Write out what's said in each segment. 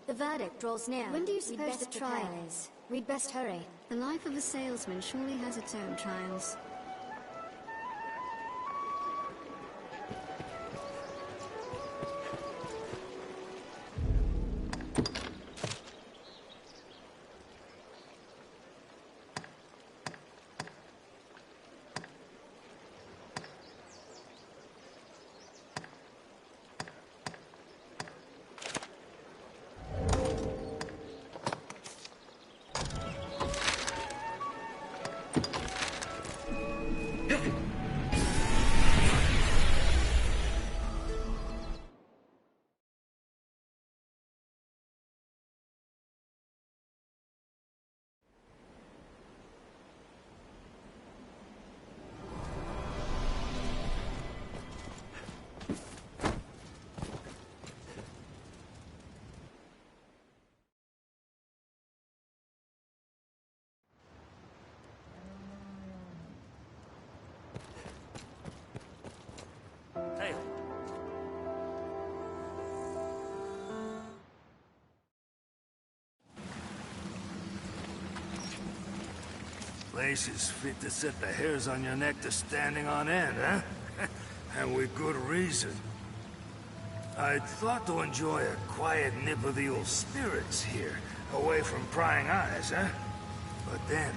The verdict draws near. When do you suppose the trial is? We'd best hurry. The life of a salesman surely has its own trials. Place is fit to set the hairs on your neck to standing on end, huh? And with good reason. I'd thought to enjoy a quiet nip of the old spirits here, away from prying eyes, huh? But then,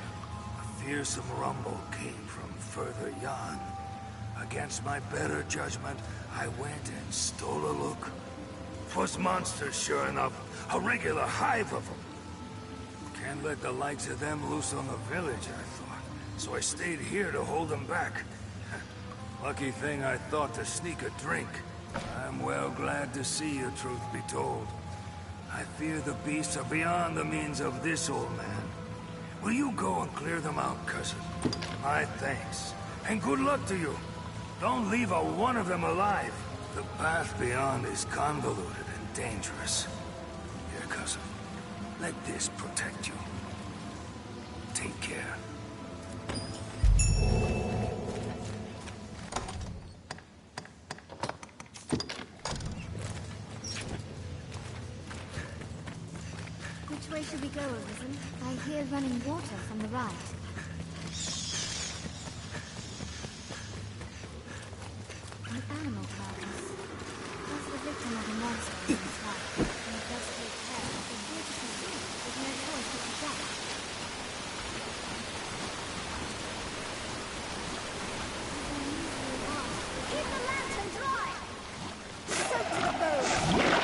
a fearsome rumble came from further yon. Against my better judgment, I went and stole a look. 'Twas monsters, sure enough, a regular hive of them. Can't let the likes of them loose on the village, I thought. So I stayed here to hold them back. Lucky thing I thought to sneak a drink. I'm well glad to see you, truth be told. I fear the beasts are beyond the means of this old man. Will you go and clear them out, cousin? My thanks. And good luck to you. Don't leave a one of them alive. The path beyond is convoluted and dangerous. Here, cousin. Let this protect you. Take care. Which way should we go, Arisen? I hear running water from the right. An animal carcass. That's the victim of a monster in his life. And it does take care of the beautiful thing. There's no choice but to die. Keep the lantern dry! Soak to the bone!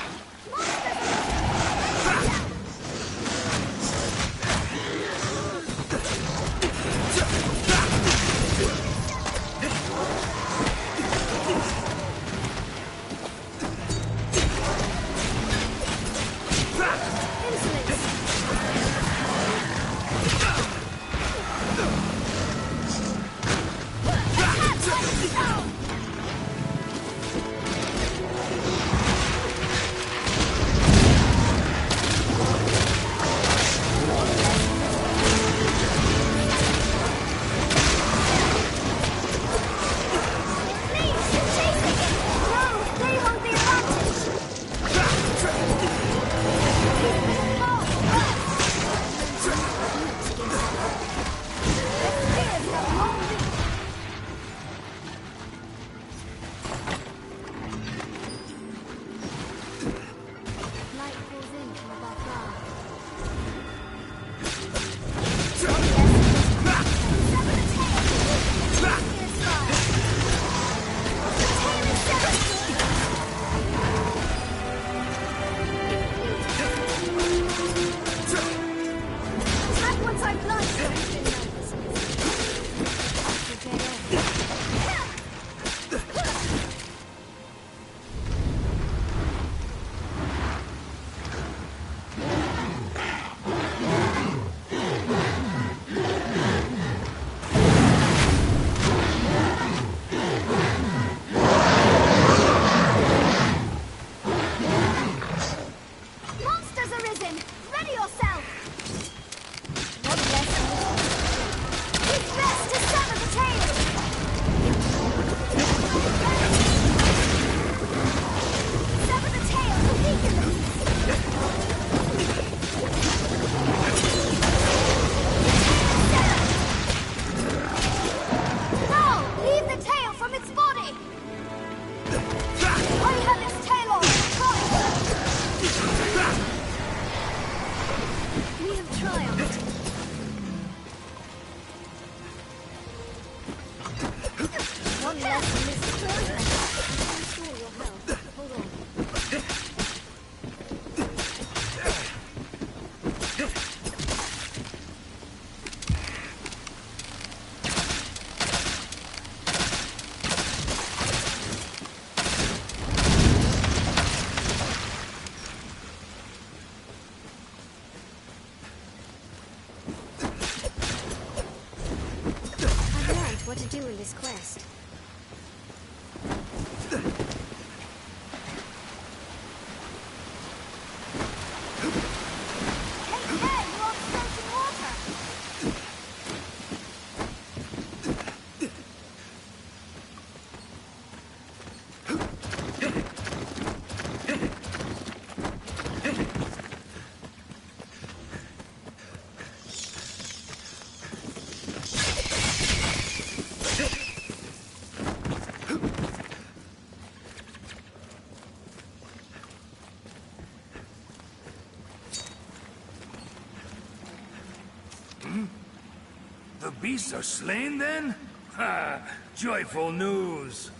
beasts are slain then? Ha! Joyful news!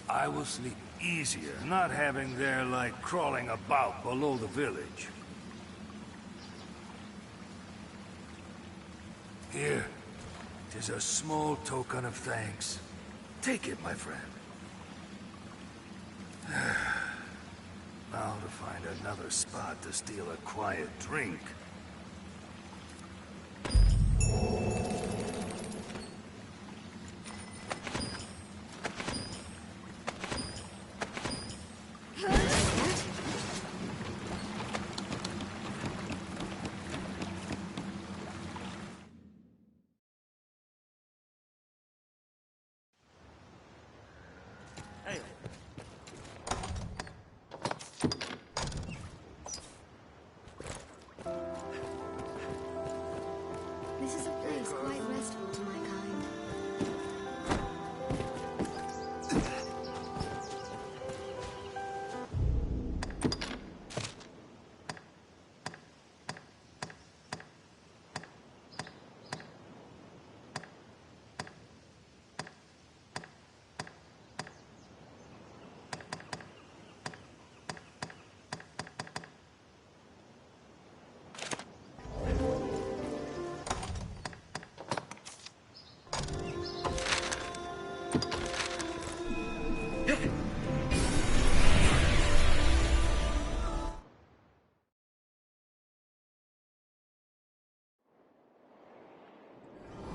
I will sleep easier, not having their like crawling about below the village. Here, 'tis a small token of thanks. Take it, my friend. Now to find another spot to steal a quiet drink. This is a place quite restful to my kind.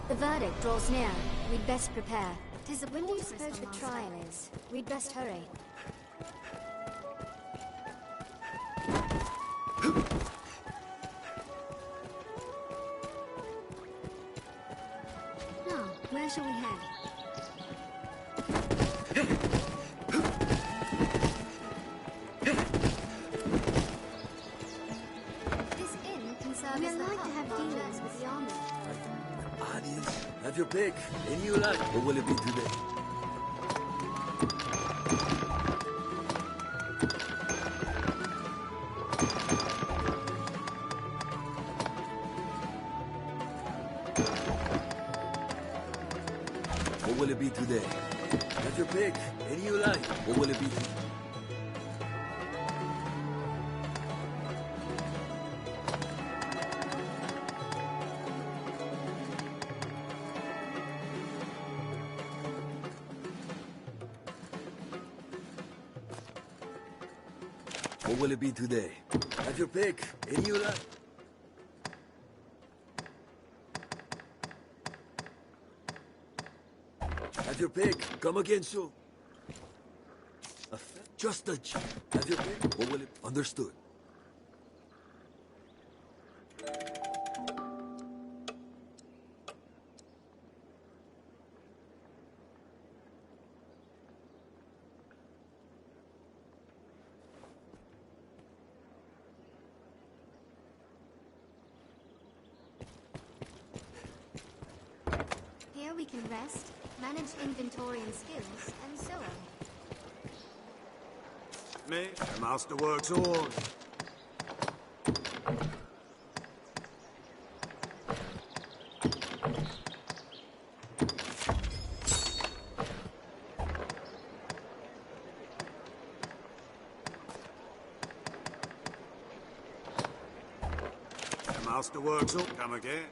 The verdict draws near. We'd best prepare. When do you suppose the trial is? We'd best hurry. Now, where shall we head? This inn can serve as the hub to have dealings with the army. Audience, have your pick. Any you like. What will it be today? What will it be today? Have your pick. Any you like. What will it be today? What will it be today? Have your pick. Any you like. Have your pick. Come again soon. Just a Have your pick. What will it? Understood. Here we can rest, manage inventory and skills, and so on. Me, the master works all. The master works all. Come again.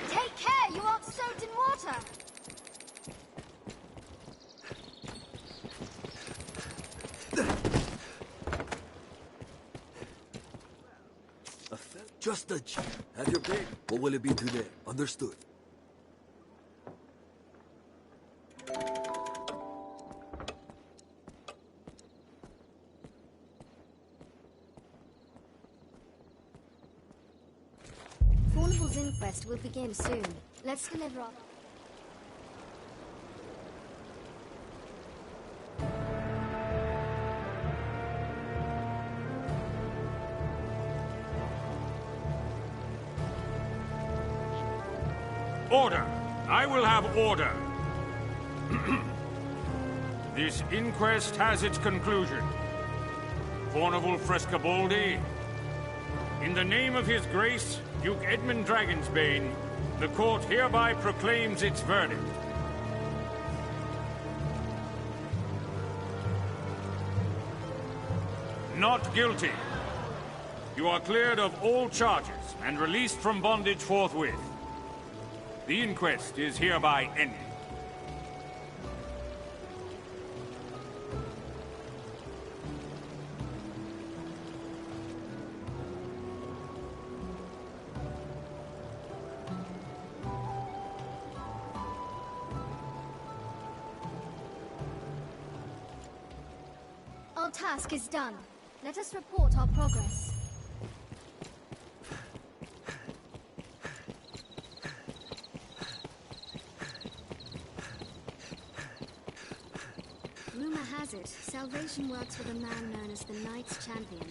Take care, you aren't soaked in water! Just a Have your pick. What will it be today? Understood. Faunable's inquest will begin soon. Let's deliver our... Order! I will have order. This inquest has its conclusion. Fornival Frescobaldi, in the name of His Grace, Duke Edmund Dragonsbane, the court hereby proclaims its verdict. Not guilty. You are cleared of all charges and released from bondage forthwith. The inquest is hereby ended. Our task is done. Let us report our progress. Rumor has it, salvation works with a man known as the Knight's Champion.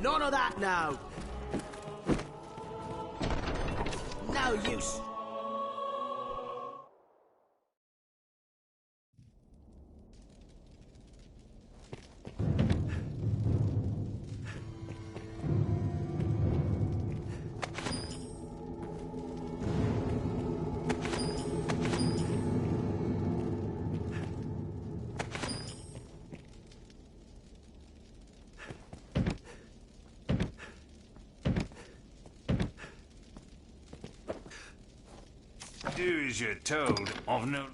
None of that now. No use. Do as you're told, of no...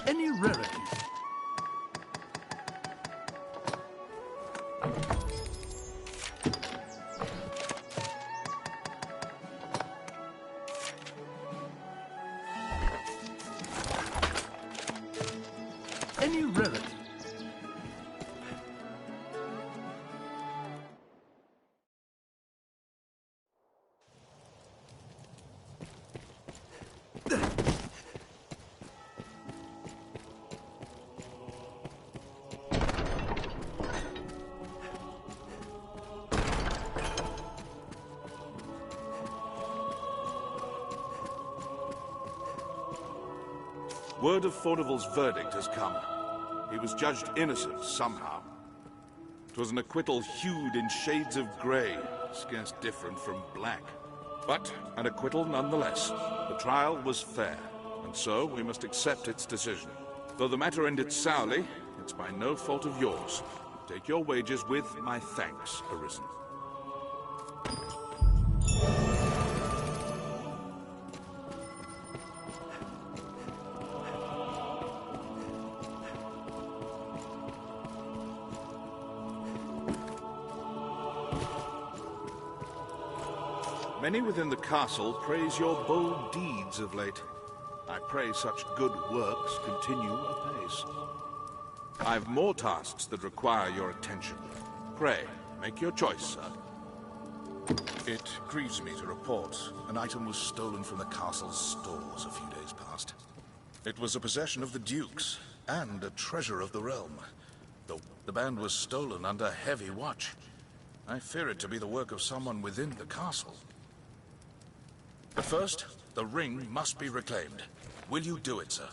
Any rarities? Any rarities? Word of Fornival's verdict has come. He was judged innocent somehow. 'Twas an acquittal hued in shades of grey, scarce different from black. But an acquittal nonetheless. The trial was fair, and so we must accept its decision. Though the matter ended sourly, it's by no fault of yours. Take your wages with my thanks, Arisen. Many within the castle praise your bold deeds of late. I pray such good works continue apace. I've more tasks that require your attention. Pray, make your choice, sir. It grieves me to report an item was stolen from the castle's stores a few days past. It was a possession of the Duke's, and a treasure of the realm. Though the band was stolen under heavy watch. I fear it to be the work of someone within the castle. But first, the ring must be reclaimed. Will you do it, sir?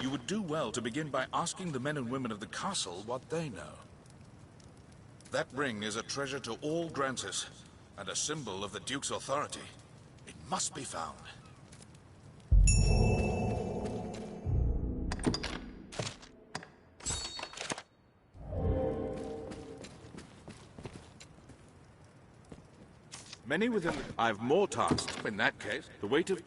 You would do well to begin by asking the men and women of the castle what they know. That ring is a treasure to all Grantis, and a symbol of the Duke's authority. It must be found. Many within the... I've more tasks. In that case, The weight of...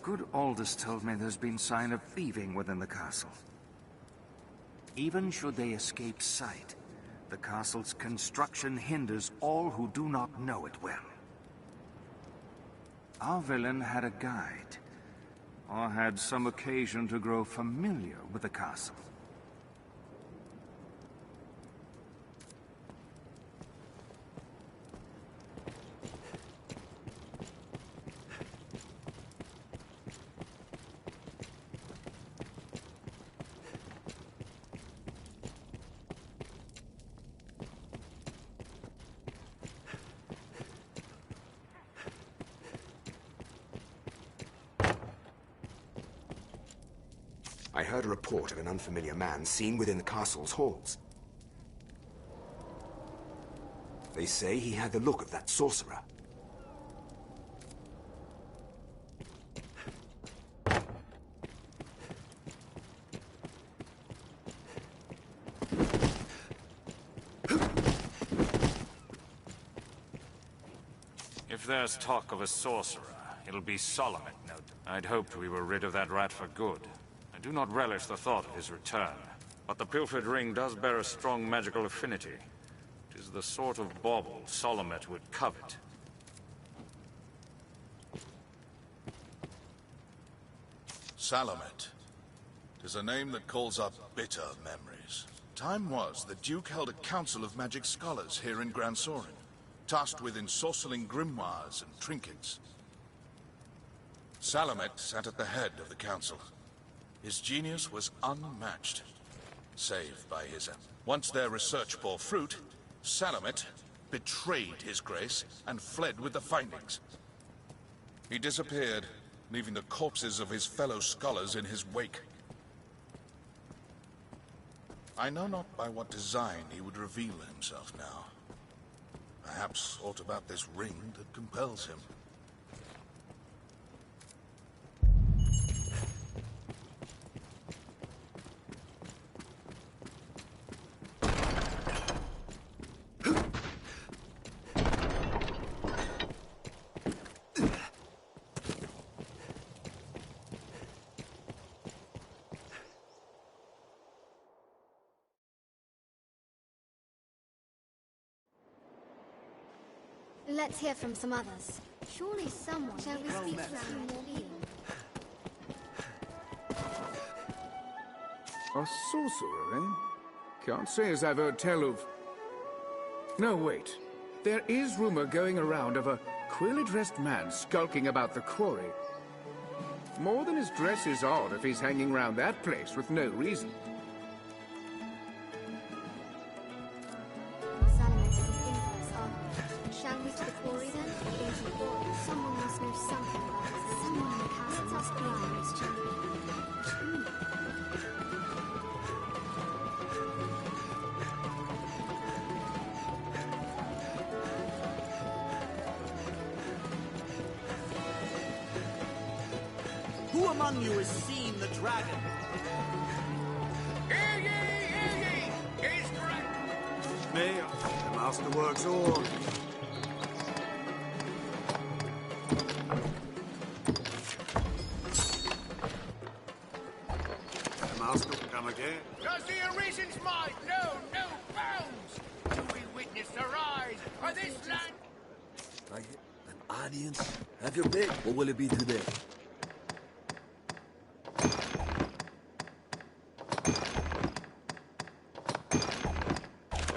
Good Aldous told me there's been sign of thieving within the castle. Even should they escape sight, the castle's construction hinders all who do not know it well. Our villain had a guide, or had some occasion to grow familiar with the castle. I heard a report of an unfamiliar man seen within the castle's halls. They say he had the look of that sorcerer. If there's talk of a sorcerer, it'll be Solomon. No, I'd hoped we were rid of that rat for good. I do not relish the thought of his return, but the pilfered ring does bear a strong magical affinity. It is the sort of bauble Solomon would covet. Salamet. 'Tis a name that calls up bitter memories. Time was the Duke held a council of magic scholars here in Gran Soren, tasked with ensorceling grimoires and trinkets. Salamet sat at the head of the council. His genius was unmatched, save by his... Once their research bore fruit, Salamet betrayed his grace and fled with the findings. He disappeared, leaving the corpses of his fellow scholars in his wake. I know not by what design he would reveal himself now. Perhaps aught about this ring that compels him. Let's hear from some others. Surely someone... Shall we speak to some more people? A sorcerer, eh? Can't say as I've heard tell of... No, wait. There is rumor going around of a queerly-dressed man skulking about the quarry. More than his dress is odd if he's hanging around that place with no reason. Salamet is an infamous architect. Shall we to the quarry then? Ancient quarry. Someone must know something about it. Someone in the castle must be on this champion. Who among you has seen the dragon? Hear ye, hear ye! He's dragon! Me, the masterwork's all. The master will come again. Does the Arisen's might know no bounds? Do we witness the rise of this land? Like an audience? Have your pick. What will it be today?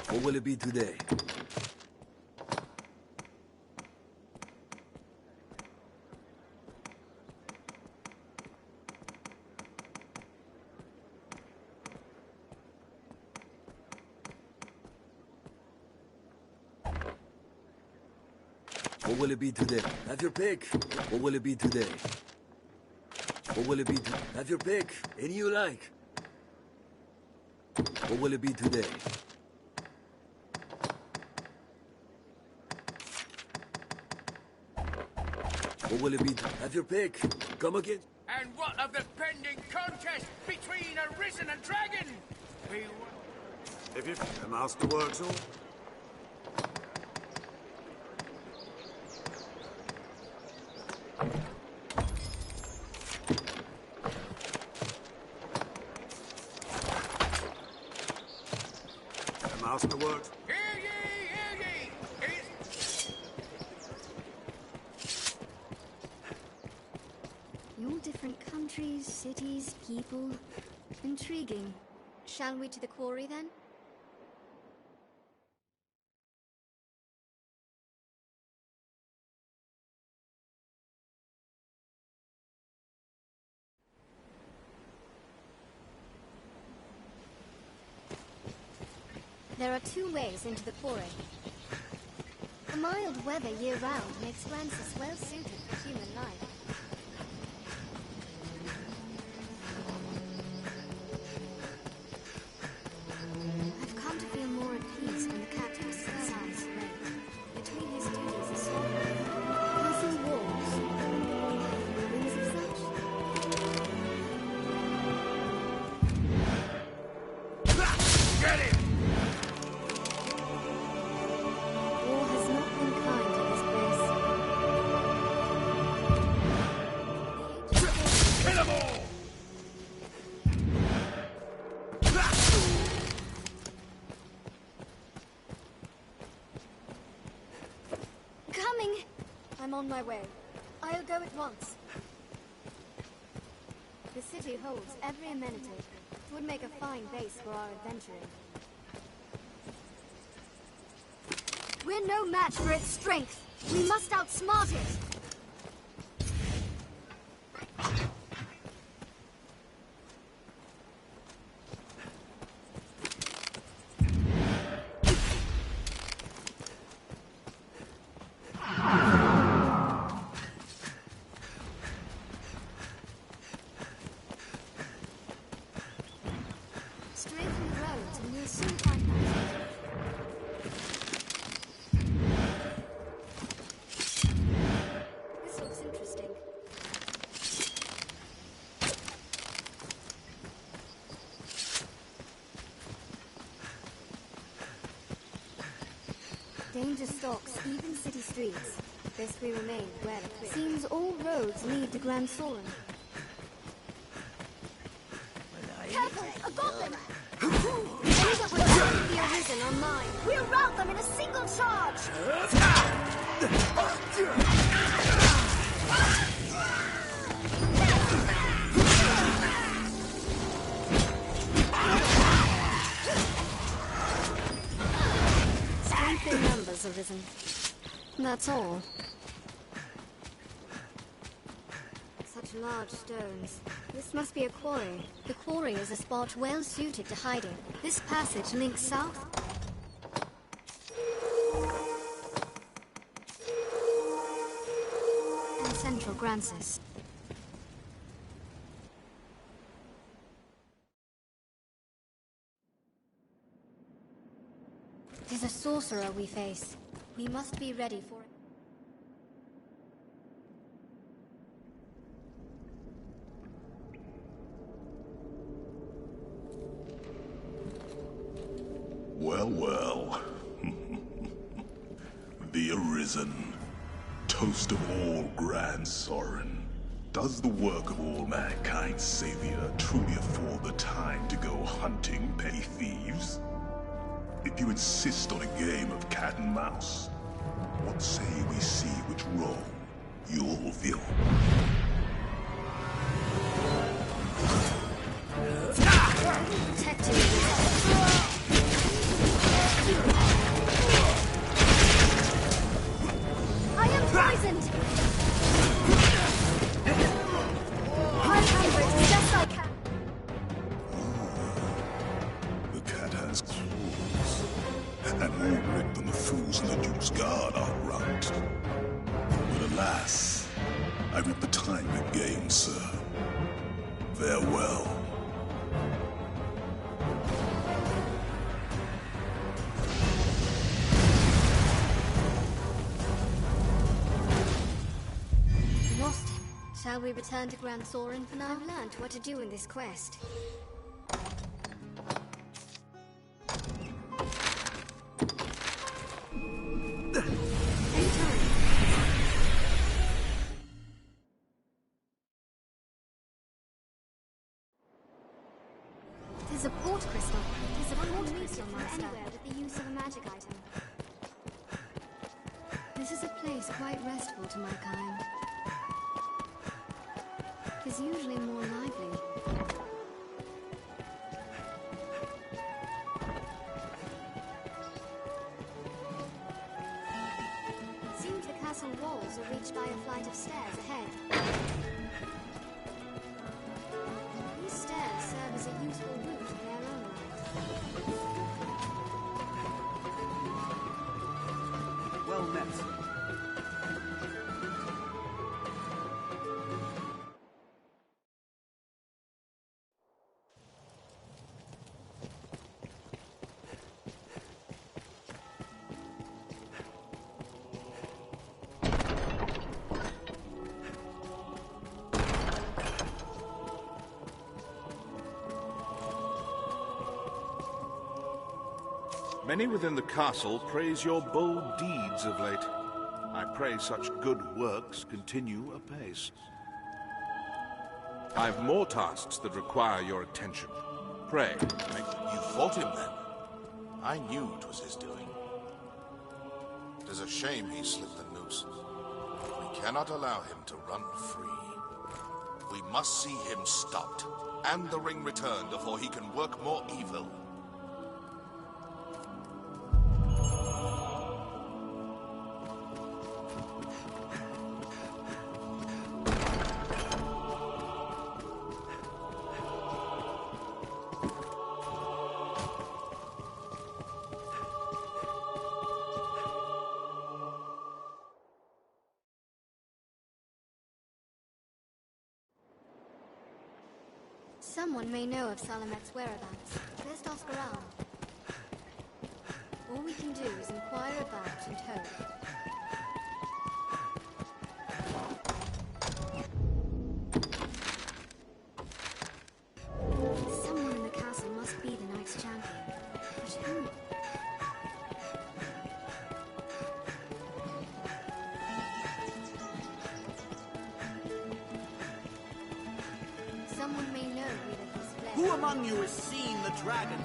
What will it be today? What will it be today? Have your pick. What will it be today? What will it be? Have your pick. Any you like. What will it be today? What will it be? Have your pick. Come again. And what of the pending contest between Arisen and Dragon? If you... The master works all. The master works. Hear ye, hear ye! Your different countries, cities, people. Intriguing. Shall we to the quarry then? There are two ways into the quarry. The mild weather year-round makes Francis well suited for human life. I've come to feel more at peace when the captain subsides late. Between his duties as sovereign, passing walls, things of such. Get him! War has not been kind to his grace. Kill 'em all! Coming! I'm on my way. I'll go at once. The city holds every amenity. It would make a fine base for our adventuring. We're no match for its strength. We must outsmart it. Straight through the roads and we'll soon find that. This looks interesting. Danger stalks even city streets. Best we remain well equipped. Seems all roads lead to Grand Soren. Careful! A goblin! Any that would target the Arisen are mine. We'll rout them in a single charge! Strength in numbers, Arisen. That's all. Such large stones. This must be a quarry. The quarry is a spot well suited to hiding. This passage links south. And central Grancis. It is a sorcerer we face. We must be ready for it. Well, well. The Arisen. Toast of all Grand Soren. Does the work of all mankind's savior truly afford the time to go hunting petty thieves? If you insist on a game of cat and mouse, what say we see which role you'll fill? Protect you. I am poisoned! I'm hungry as best I can. The cat has claws, and more grit than the fools in the Duke's Guard outright. Alas, I reap the time we gain, sir. Farewell. Lost him. Shall we return to Grand Sorin for now? I've learned what to do in this quest. There's a port crystal. There's a port crystal anywhere with the use of a magic item. This is a place quite restful to my kind. It's usually more lively. It seems the castle walls are reached by a flight of stairs ahead. These stairs serve as a useful route in their own right. Well met. Many within the castle praise your bold deeds of late. I pray such good works continue apace. I've more tasks that require your attention. Pray, You fought him then? I knew it was his doing. It is a shame he slipped the noose. We cannot allow him to run free. We must see him stopped, and the ring returned before he can work more evil. Someone may know of Salamet's whereabouts. Let's ask around. All we can do is inquire about and hope. Someone in the castle must be the Knights Champion. But who? Someone may know whither he's fled. Who among you has seen the dragon?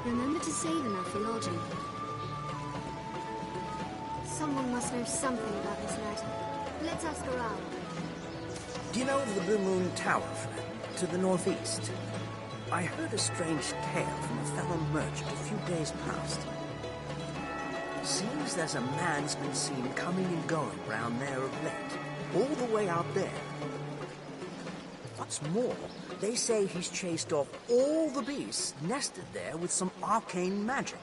Remember to save enough for lodging. Someone must know something about this matter. Let's ask around. Do you know of the Blue Moon Tower, friend? To the northeast? I heard a strange tale from a fellow merchant a few days past. Seems there's a man's been seen coming and going round there of late, all the way out there. What's more, they say he's chased off all the beasts nested there with some arcane magic.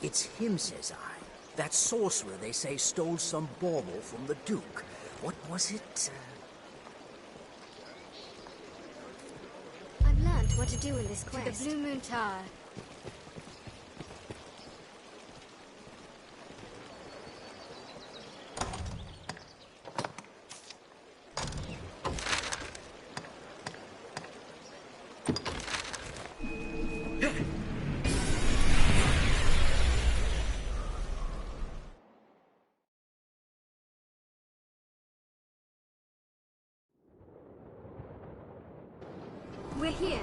It's him, says I. That sorcerer, they say, stole some bauble from the Duke. What was it? I've learned what to do in this quest. To the Blue Moon Tower. We're here.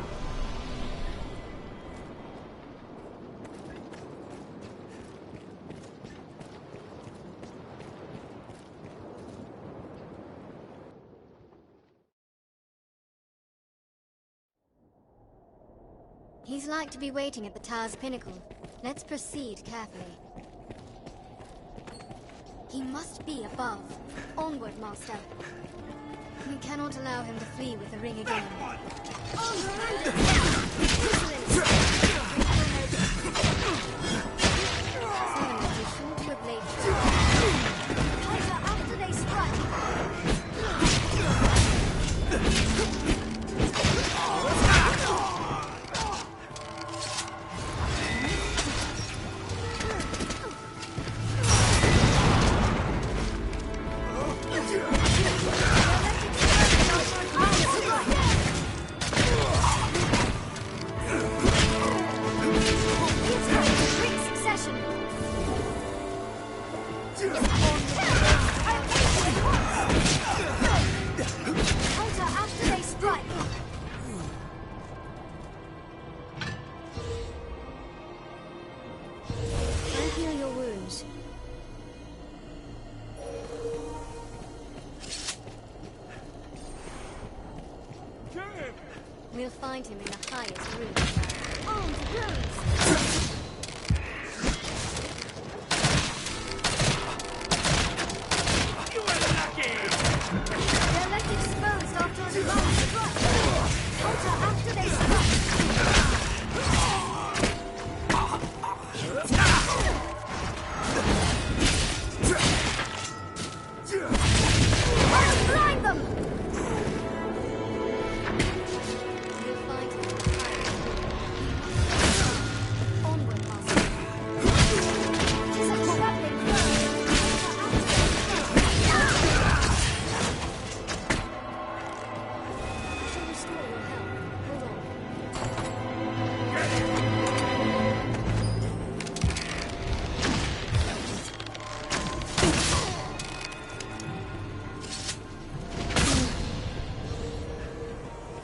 He's like to be waiting at the tower's pinnacle. Let's proceed carefully. He must be above. Onward, Master. We cannot allow him to flee with the ring again. After they strike. We'll find him in the highest room. Armed roads! You were lucky! They're left exposed after an alarm strike. Counter after they strike. I'll blind them!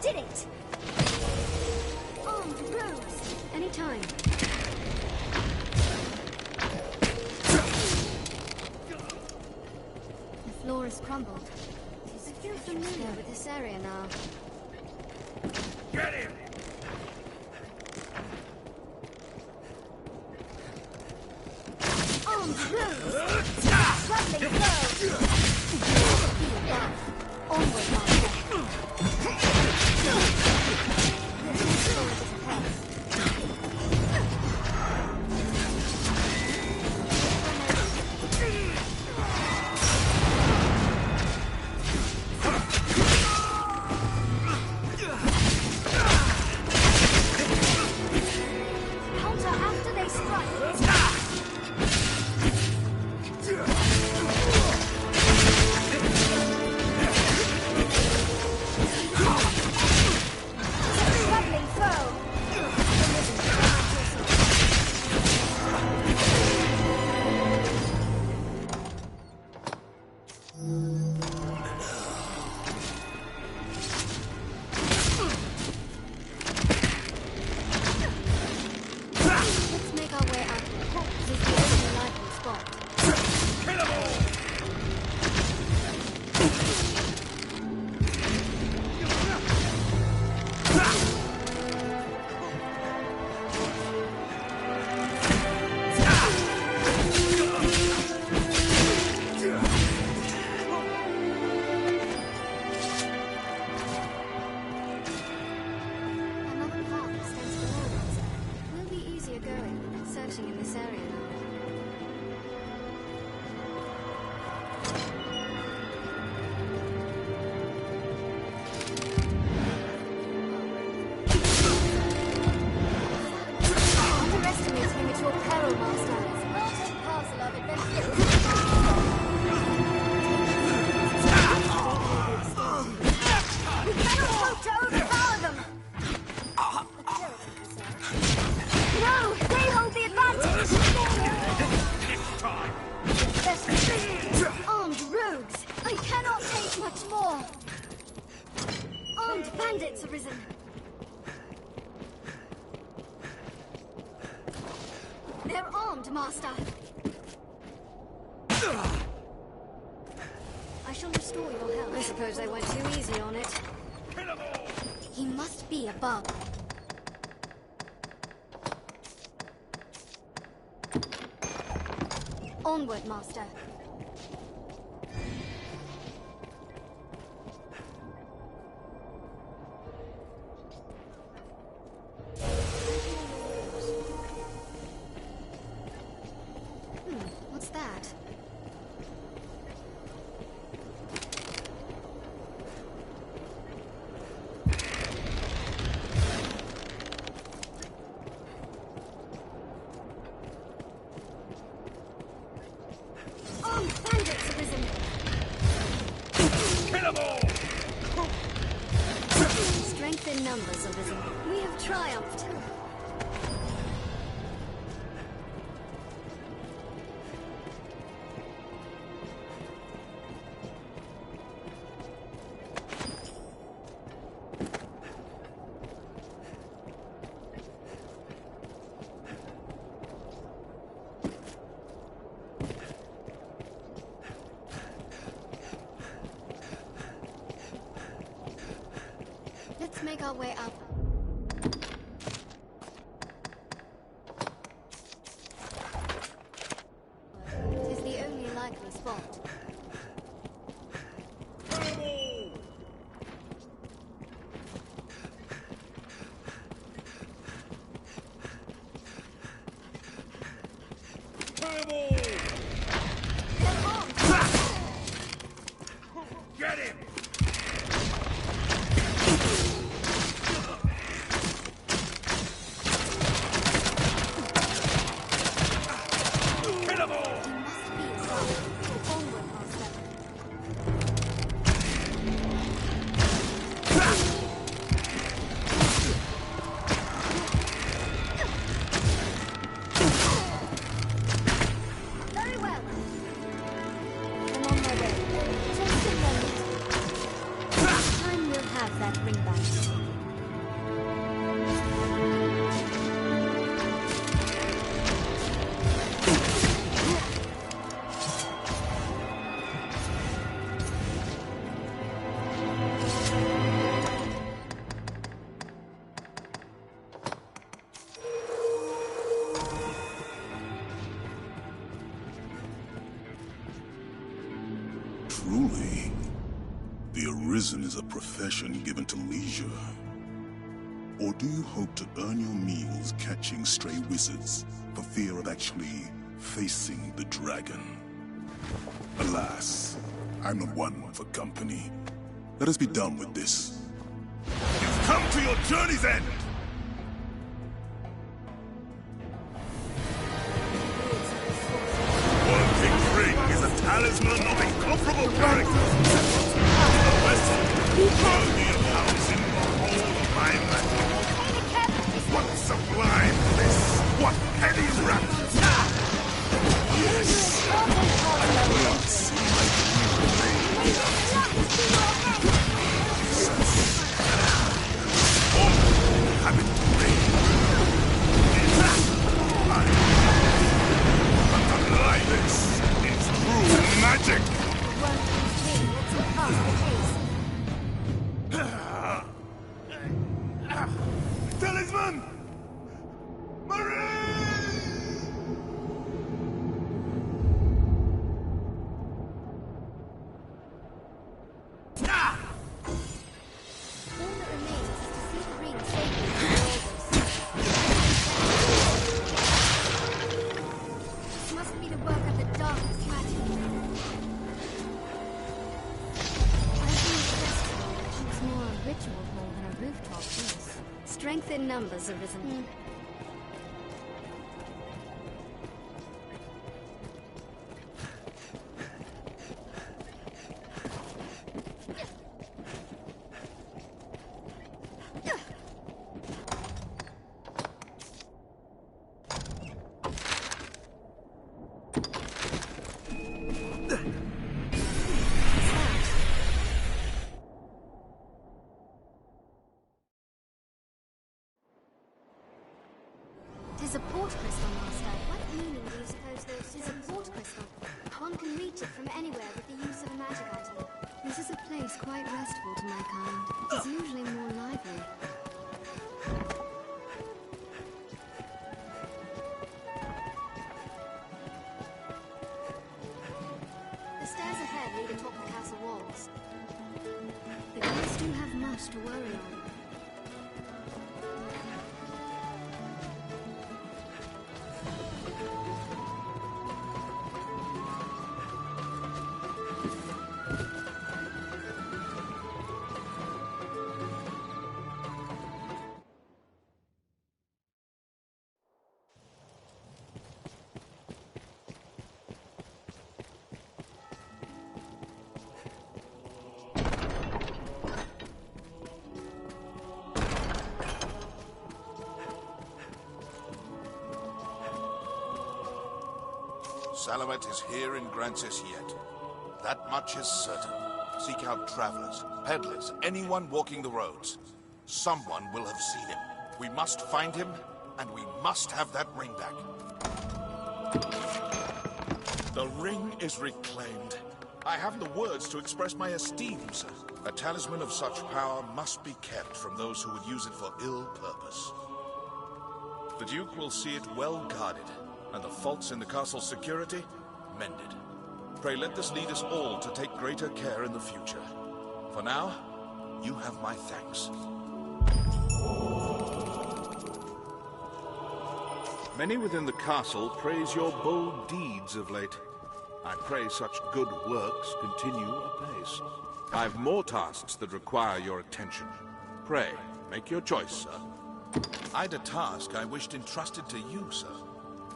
Did it! Armed rogues! Anytime. The floor is crumbled. I feel familiar with this area now. Get him! Armed rogues! Traveling blow! Onward, Master. Bandits arisen. They're armed, Master. I shall restore your health. I suppose I went too easy on it. He must be above. Onward, Master. in numbers, Arisen. We have triumphed. Let's make our way up. It is the only likely spot. Get him! Very well. I'm on my way. Just a moment. Time we'll have that ring back. Truly, the Arisen is a profession given to leisure. Or do you hope to earn your meals catching stray wizards for fear of actually facing the dragon? Alas, I'm not one for company. Let us be done with this. You've come to your journey's end! One King's ring is a talisman of incomparable character. The vessel worthy of housing the whole of my land. What sublime bliss! What heady rapture! Yes, I will see my dream all habit like this, it's true magic! Talisman! All that remains is to see the ring safely to This must be the work of the darkest magic. I think it's more a ritual hall than a rooftop, yes. Strength in numbers, Arisen. Tis a port crystal, Master. What meaning do you suppose this is? A port crystal. One can reach it from anywhere with the use of a magic item. This is a place quite restful to my kind. It is usually more lively. The stairs ahead lead atop the castle walls. The guards do have much to worry on. Salamet is here in Grancis yet. That much is certain. Seek out travelers, peddlers, anyone walking the roads. Someone will have seen him. We must find him, and we must have that ring back. The ring is reclaimed. I haven't the words to express my esteem, sir. A talisman of such power must be kept from those who would use it for ill purpose. The Duke will see it well guarded, and the faults in the castle's security mended. Pray let this lead us all to take greater care in the future. For now, you have my thanks. Many within the castle praise your bold deeds of late. I pray such good works continue apace. I've more tasks that require your attention. Pray, make your choice, sir. I'd a task I wished entrusted to you, sir.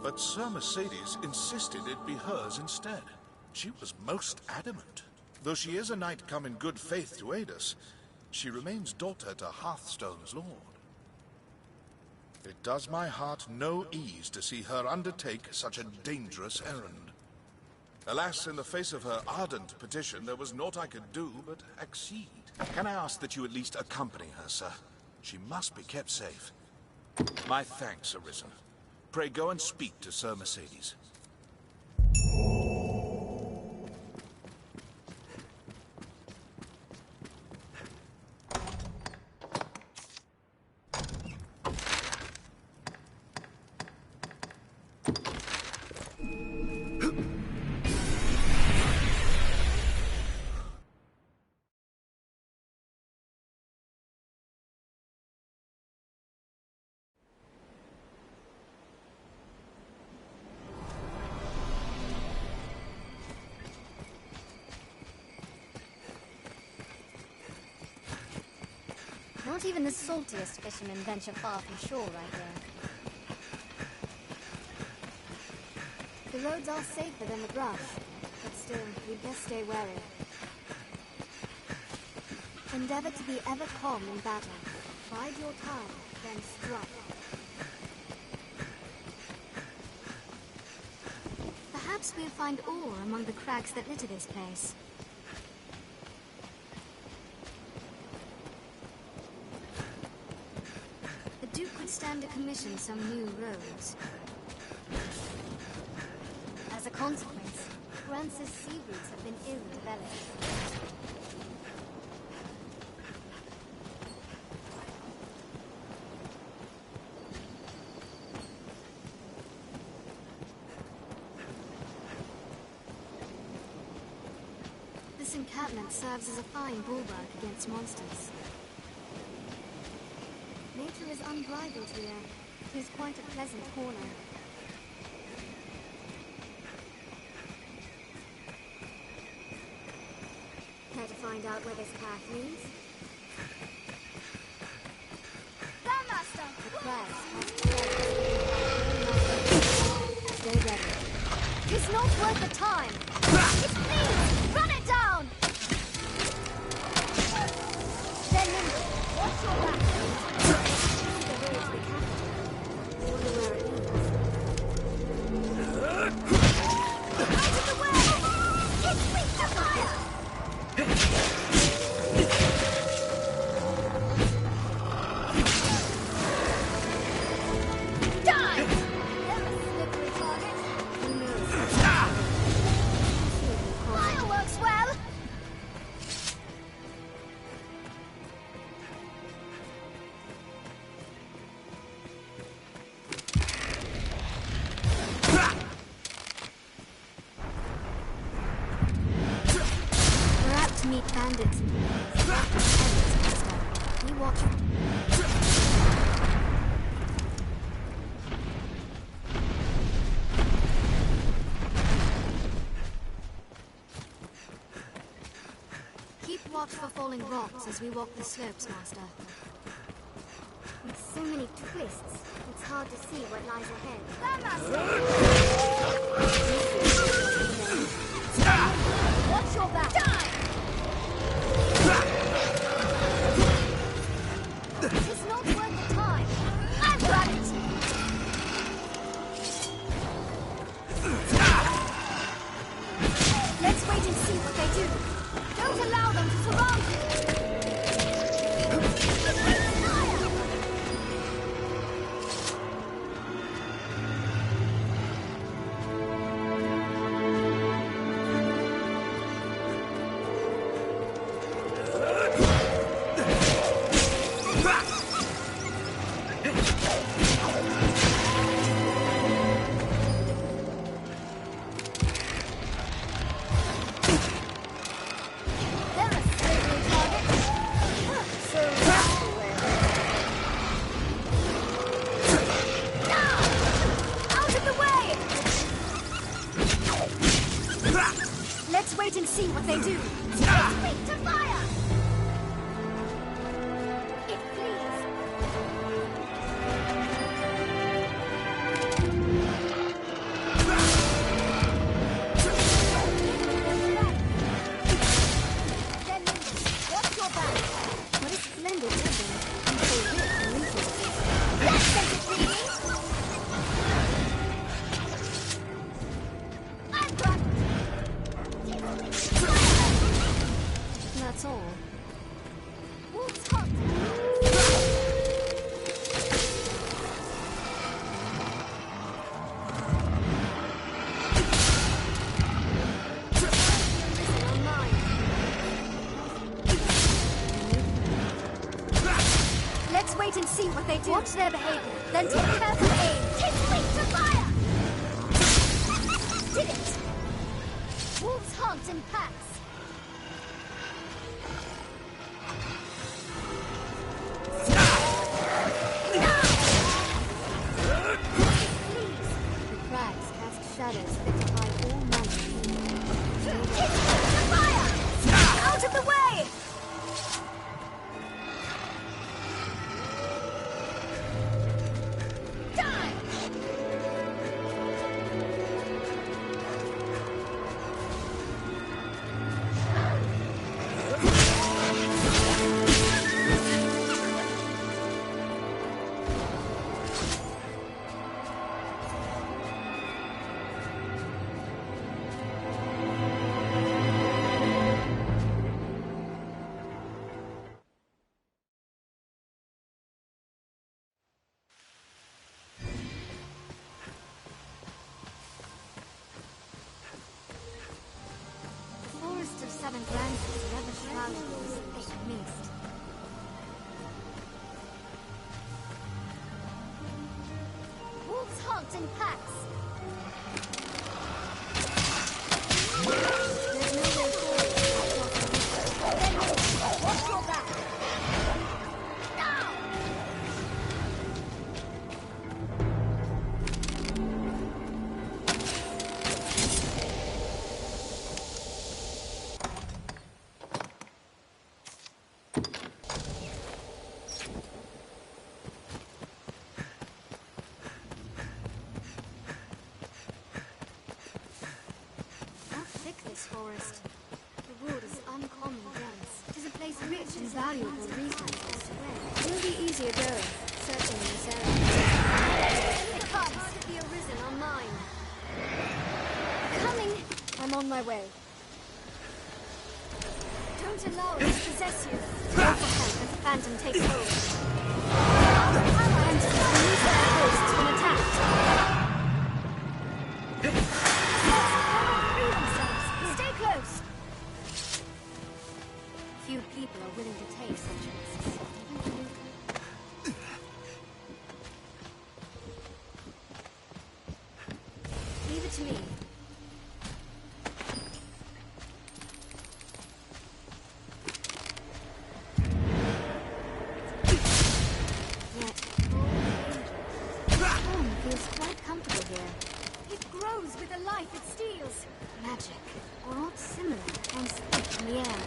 But Sir Mercedes insisted it be hers instead. She was most adamant. Though she is a knight come in good faith to aid us, she remains daughter to Hearthstone's lord. It does my heart no ease to see her undertake such a dangerous errand. Alas, in the face of her ardent petition, there was naught I could do but accede. Can I ask that you at least accompany her, sir? She must be kept safe. My thanks, Arisen. Pray go and speak to Sir Mercedes. Not even the saltiest fishermen venture far from shore right here. The roads are safer than the brush, but still, we'd best stay wary. Endeavor to be ever calm in battle. Bide your time, then strike. Perhaps we'll find ore among the crags that litter this place. Stand to commission some new roads. As a consequence, Grancis sea routes have been ill-developed. This encampment serves as a fine bulwark against monsters. Nature is unbridled here. It is quite a pleasant corner. Care to find out where this path leads? Grandmaster! The crags have stay ready. It's not worth the time! It's me! Run it down! Then nimble. Watch your back. Bandits and we watch. Keep watch for falling rocks as we walk the slopes, Master. With so many twists, it's hard to see what lies ahead. Watch your back! Die! It's not worth the time. I've got it! Wait and see what they do. Wait to fire! It flees. Then watch your back. What a splendid weapon. And so rich in resources. Let's take it, Phoebe! I've got that's all. Wolf's hot. Let's wait and see what they do. Watch their behavior, then take careful aim. Take wait to fire! Did it! Wolves hunt in packs. Shadows that defy all manner of fire! Out of the way! Die! Seven glances never shrouded in this thick mist. Wolves hunt in packs. There's no way forward. Then watch your back. Forest. The wood is uncommon dense. It is a place rich in valuable resources. It will be easier going, searching in this area. The cubs of the Arisen are mine. Coming! I'm on my way. Don't allow it to possess you. Go for help as the Phantom takes hold. And use their hosts when attacked. Few people are willing to take such risks. Leave it to me. Yet, home feels quite comfortable here. It grows with the life it steals. Magic, or aught similar, hangs thick in the air.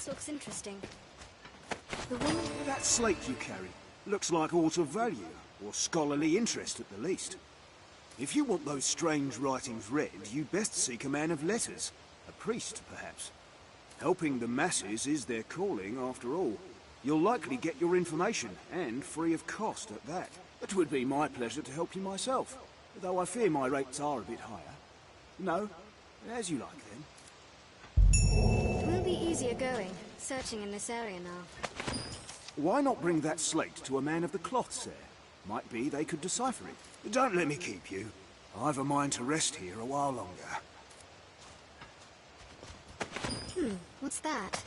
This looks interesting. The woman... That slate you carry looks like aught of value, or scholarly interest at the least. If you want those strange writings read, you'd best seek a man of letters. A priest, perhaps. Helping the masses is their calling, after all. You'll likely get your information, and free of cost at that. It would be my pleasure to help you myself, though I fear my rates are a bit higher. No, as you like then. It will be easier going, searching in this area now. Why not bring that slate to a man of the cloths there? Might be they could decipher it. Don't let me keep you. I've a mind to rest here a while longer. What's that?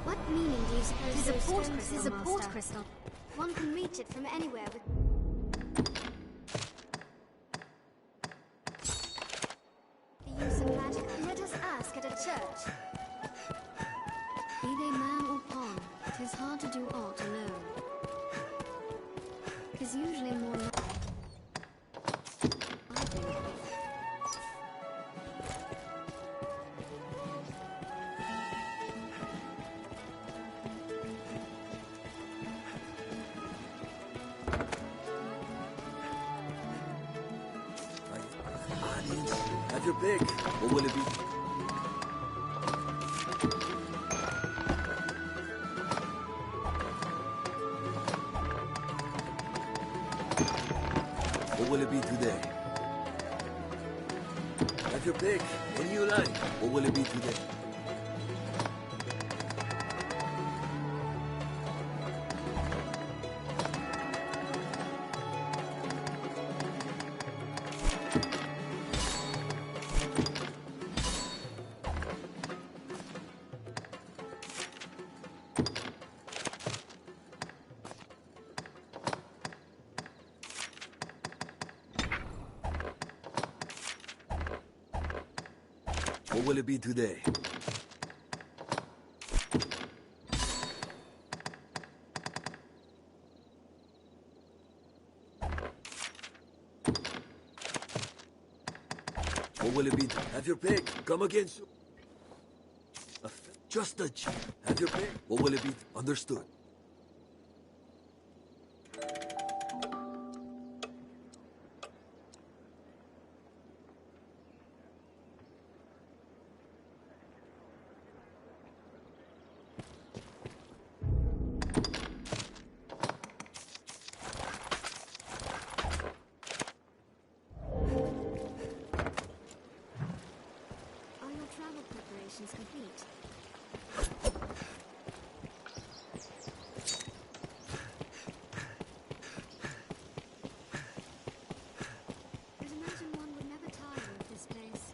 What meaning do you suppose it is a port crystal? One can reach it from anywhere with... the use of magic. Let us ask at a church. Be they man or pawn, 'tis hard to do aught alone. 'Tis usually more... I think. Have your pick. What will it be? What will it be today? Have your pick. What do you like? What will it be today? What will it be today? What will it be? Have your pick. Come against... Just a... Have your pick. What will it be? Understood. Complete. I'd imagine one would never tire of this place.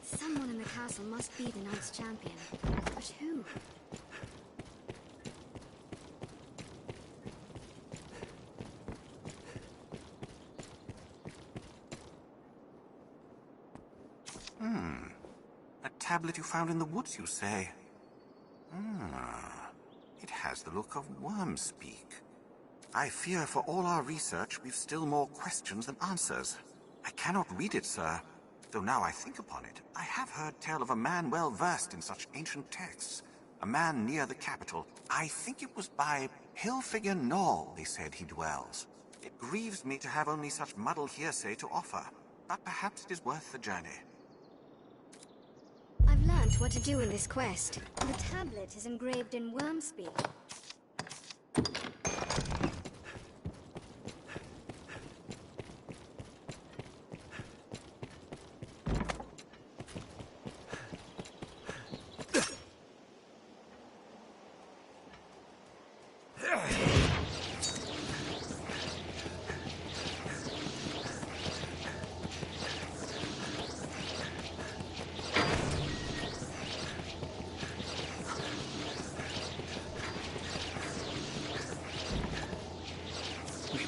Someone in the castle must be the Knights champion. But who? A tablet you found in the woods, you say? It has the look of worm speak. I fear for all our research, we've still more questions than answers. I cannot read it, sir. Though now I think upon it, I have heard tell of a man well versed in such ancient texts. A man near the capital. I think it was by Hillfigure Knoll, they said he dwells. It grieves me to have only such muddled hearsay to offer, but perhaps it is worth the journey. I've learnt what to do in this quest. The tablet is engraved in wormspeak.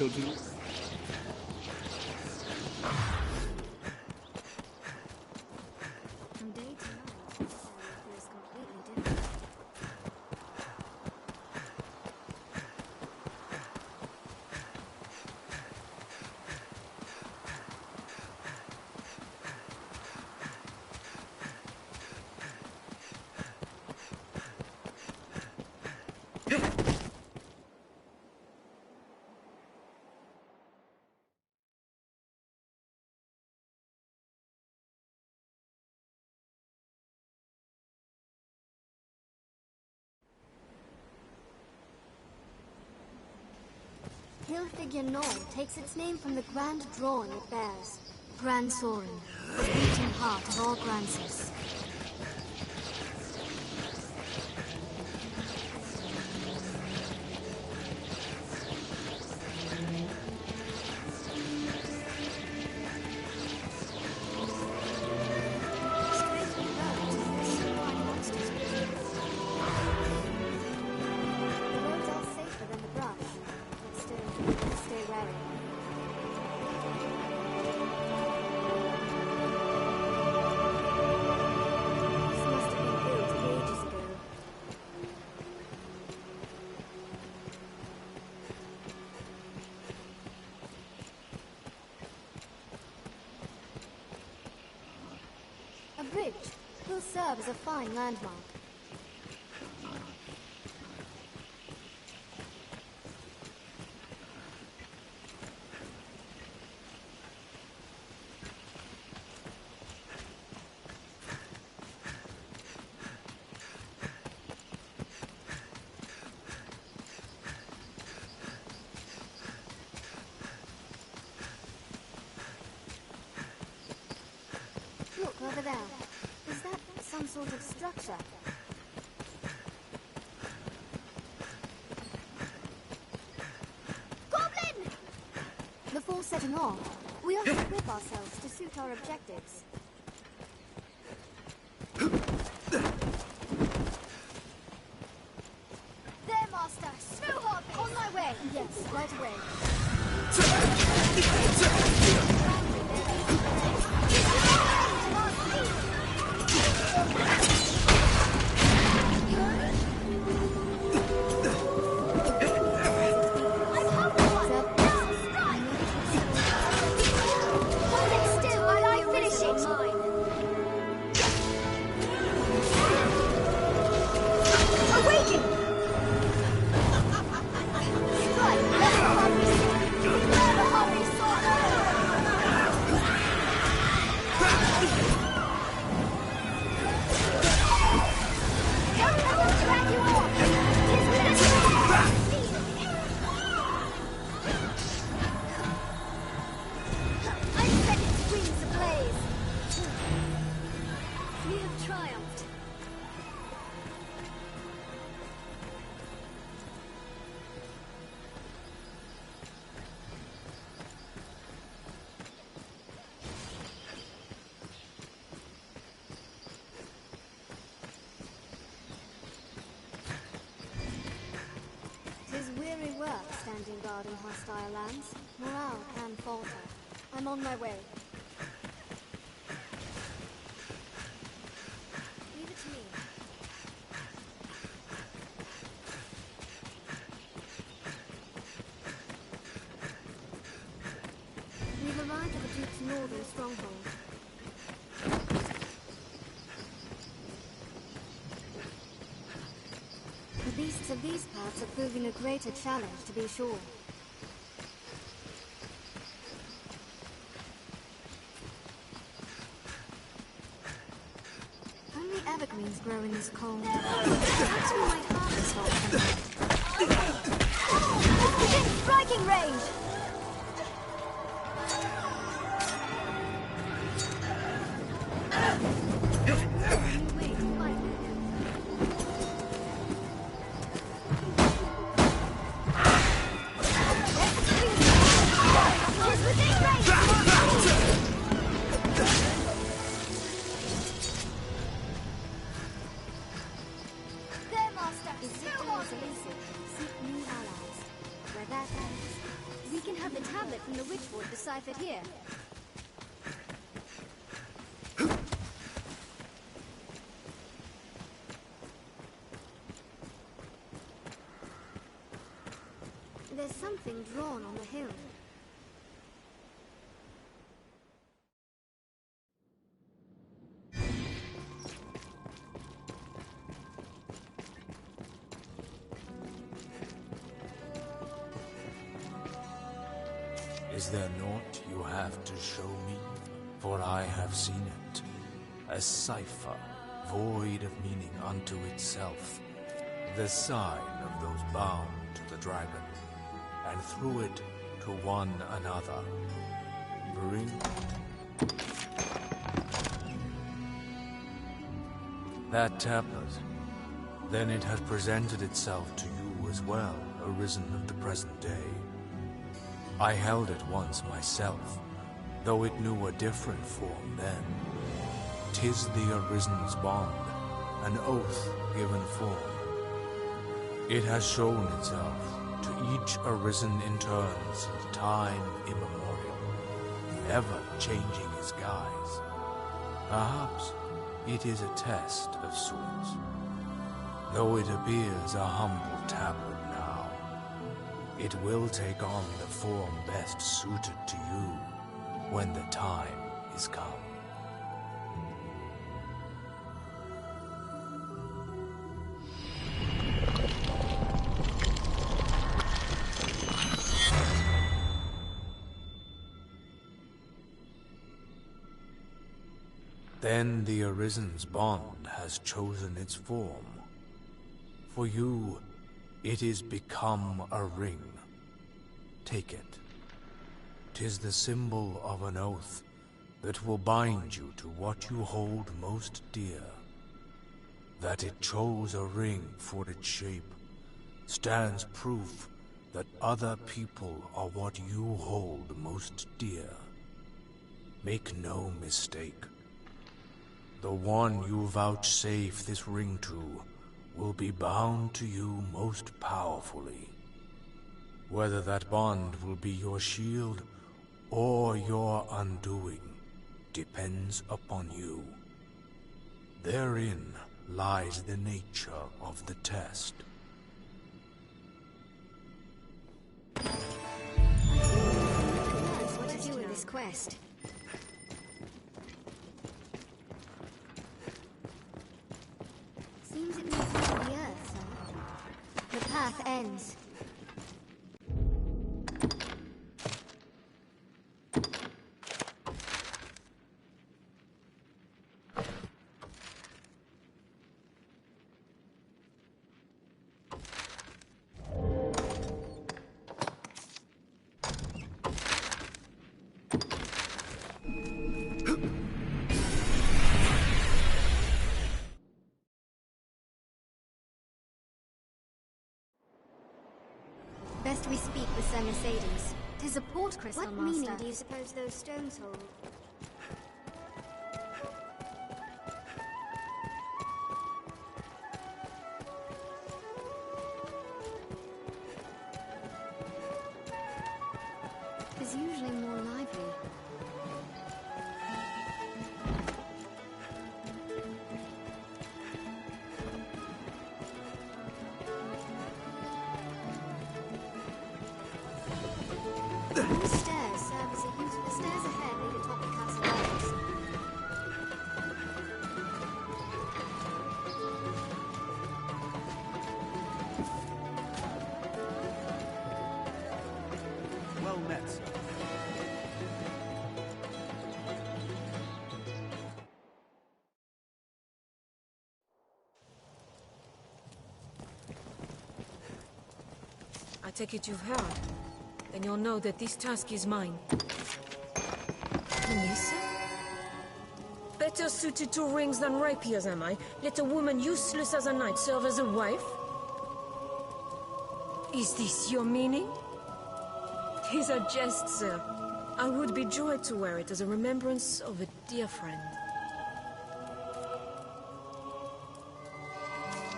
difficulty. From day to night, this area feels completely different. Hill-figure Knoll takes its name from the grand drawing it bears. Grand Sorin, the beating heart of all Gransis. A bridge will serve as a fine landmark. Look over there. Is that some sort of structure? Goblin! Before setting off, we ought to equip ourselves to suit our objectives. There, Master! Snow Harvey! On my way! Yes, right away. Weary work standing guard in hostile lands. Morale can falter. I'm on my way. Leave it to me. We've arrived at the Duke's northern stronghold. The beasts of these parts are proving a greater challenge, to be sure. Only evergreens grow in this cold. Perhaps we might harvest all of them. Within striking range! fit here? There's something drawn on the hill. Is there naught you have to show me? For I have seen it. A cipher, void of meaning unto itself. The sign of those bound to the dragon, and through it to one another. Bring... That tablet. Then it has presented itself to you as well, Arisen of the present day. I held it once myself, though it knew a different form then. 'Tis the Arisen's bond, an oath given form. It has shown itself to each Arisen in turn since time immemorial, ever changing its guise. Perhaps it is a test of sorts, though it appears a humble tablet. It will take on the form best suited to you when the time is come. Then the Arisen's bond has chosen its form. For you, it is become a ring. Take it. 'Tis the symbol of an oath that will bind you to what you hold most dear. That it chose a ring for its shape stands proof that other people are what you hold most dear. Make no mistake. The one you vouchsafe this ring to will be bound to you most powerfully. Whether that bond will be your shield or your undoing depends upon you. Therein lies the nature of the test. What to do with this quest? Seems it leads into the earth. The path ends. Best we speak with Sir Mercedes. 'Tis a port crystal, Master. What meaning do you suppose those stones hold? It's usually more lively. These stairs serve as a useful stairs ahead lead atop the castle walls. Well met, sir. I take it you've heard. Then you'll know that this task is mine. Lisa? Better suited to rings than rapiers, am I? Let a woman useless as a knight serve as a wife? Is this your meaning? 'Tis a jest, sir. I would be joyed to wear it as a remembrance of a dear friend.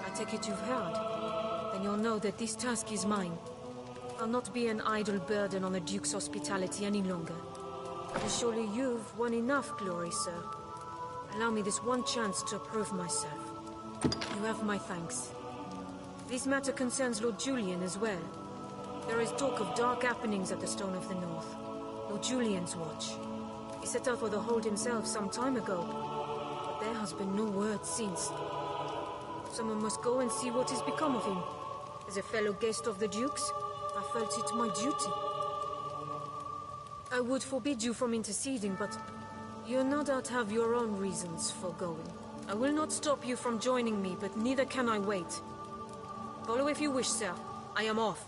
I take it you've heard. Then you'll know that this task is mine. I'll not be an idle burden on the Duke's hospitality any longer. But surely you've won enough glory, sir. Allow me this one chance to prove myself. You have my thanks. This matter concerns Lord Julian as well. There is talk of dark happenings at the Stone of the North. Lord Julian's watch. He set out for the hold himself some time ago, but there has been no word since. Someone must go and see what has become of him. As a fellow guest of the Duke's, I felt it my duty. I would forbid you from interceding, but you no doubt have your own reasons for going. I will not stop you from joining me, but neither can I wait. Follow if you wish, sir. I am off.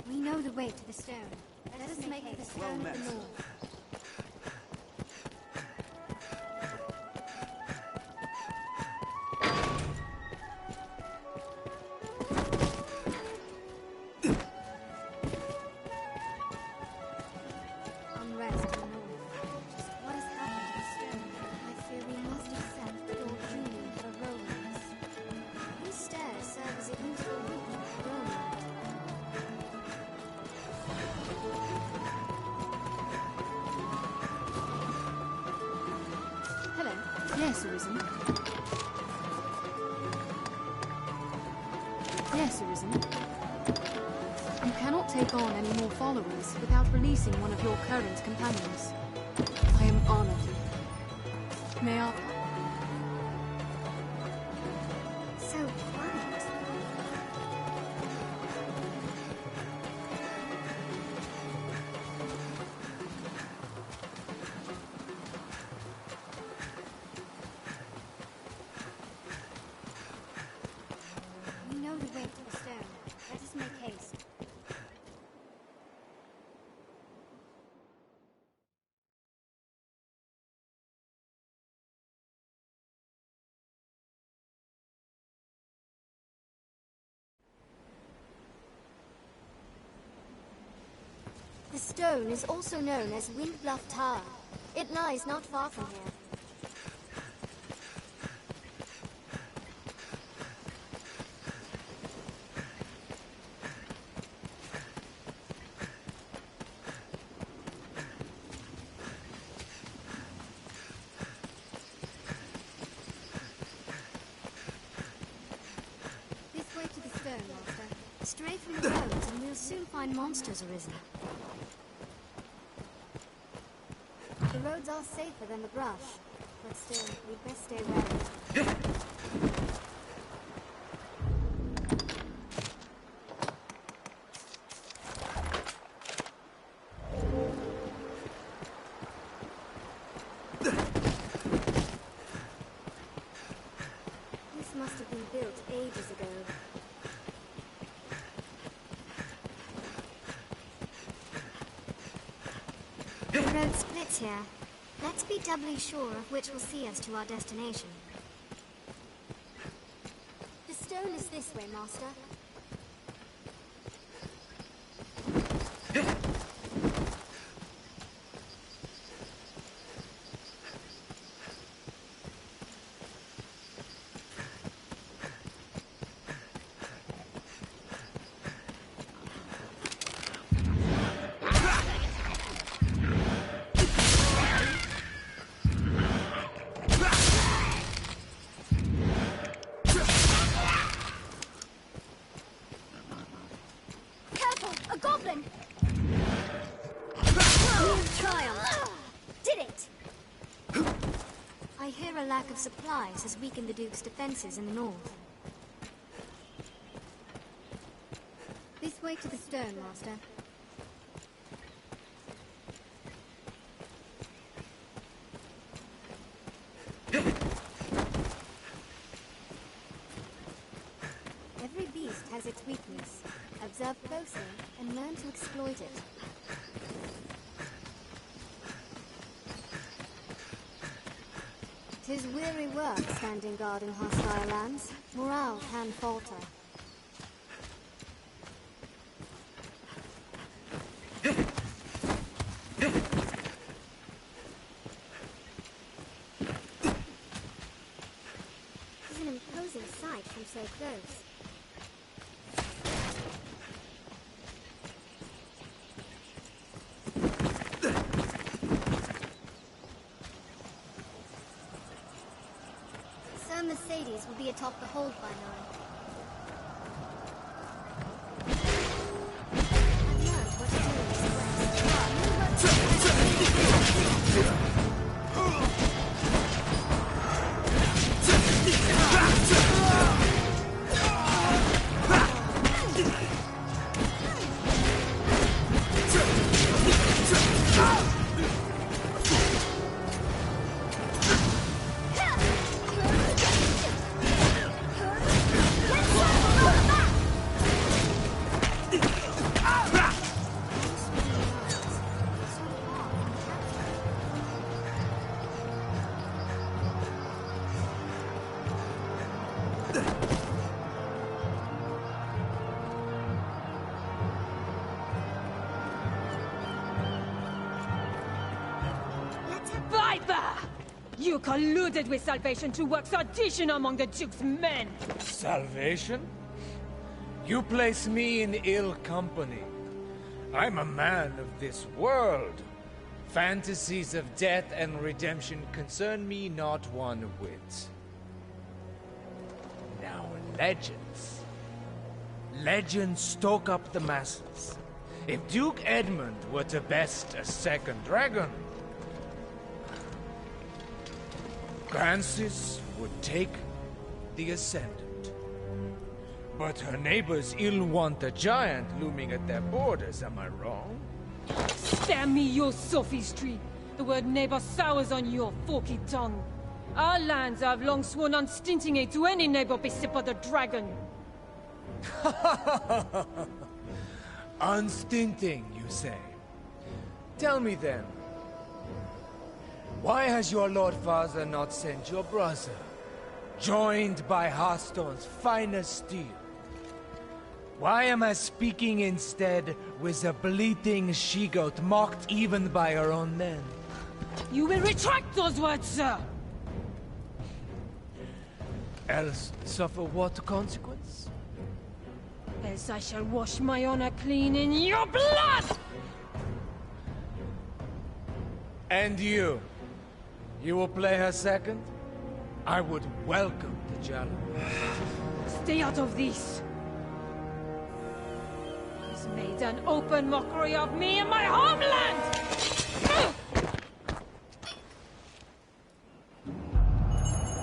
We know the way to the stone. Let us make the stone of the North. Unrest in the North. Just what has happened to the stone? I fear we must accept Lord Julian for a role in this. These stairs serve as a useful beacon for Rome. Hello. Yes, Arisen. Yes, Arisen. You cannot take on any more followers without releasing one of your current companions. I am honored. May I... So quiet. We know the way to the stone. Let us make haste. The stone is also known as Wind Bluff Tower. It lies not far from here. This way to the stone, Master. Stray through the roads and we'll soon find monsters arisen. The roads are safer than the brush, but still, we'd best stay wary. This must have been built ages ago. The road splits here. Let's be doubly sure of which will see us to our destination. The stone is this way, Master. A goblin! You've triumphed! Did it! I hear a lack of supplies has weakened the Duke's defenses in the north. This way to the stone, Master. Every beast has its weakness. Observe closely and learn to exploit it. Tis weary work standing guard in hostile lands. Morale can falter. imposing sight from so close. Sir Mercedes will be atop the hold by now. I've learned what to do in this quest. You colluded with Salvation to work sedition among the Duke's men! Salvation? You place me in ill company. I'm a man of this world. Fantasies of death and redemption concern me not one whit. Now, legends. Legends stoke up the masses. If Duke Edmund were to best a second dragon, Francis would take the Ascendant. But her neighbors ill want a giant looming at their borders, am I wrong? Spare me your sophistry! The word neighbor sours on your forky tongue. Our lands have long sworn unstinting aid to any neighbor beset by the dragon. Unstinting, you say? Tell me then, why has your Lord Father not sent your brother, joined by Hearthstone's finest steel? Why am I speaking instead with a bleating she-goat mocked even by her own men? You will retract those words, sir! Else suffer what consequence? Else I shall wash my honor clean in your blood! And you? You will play her second? I would welcome the challenge. Stay out of this! Who's made an open mockery of me and my homeland!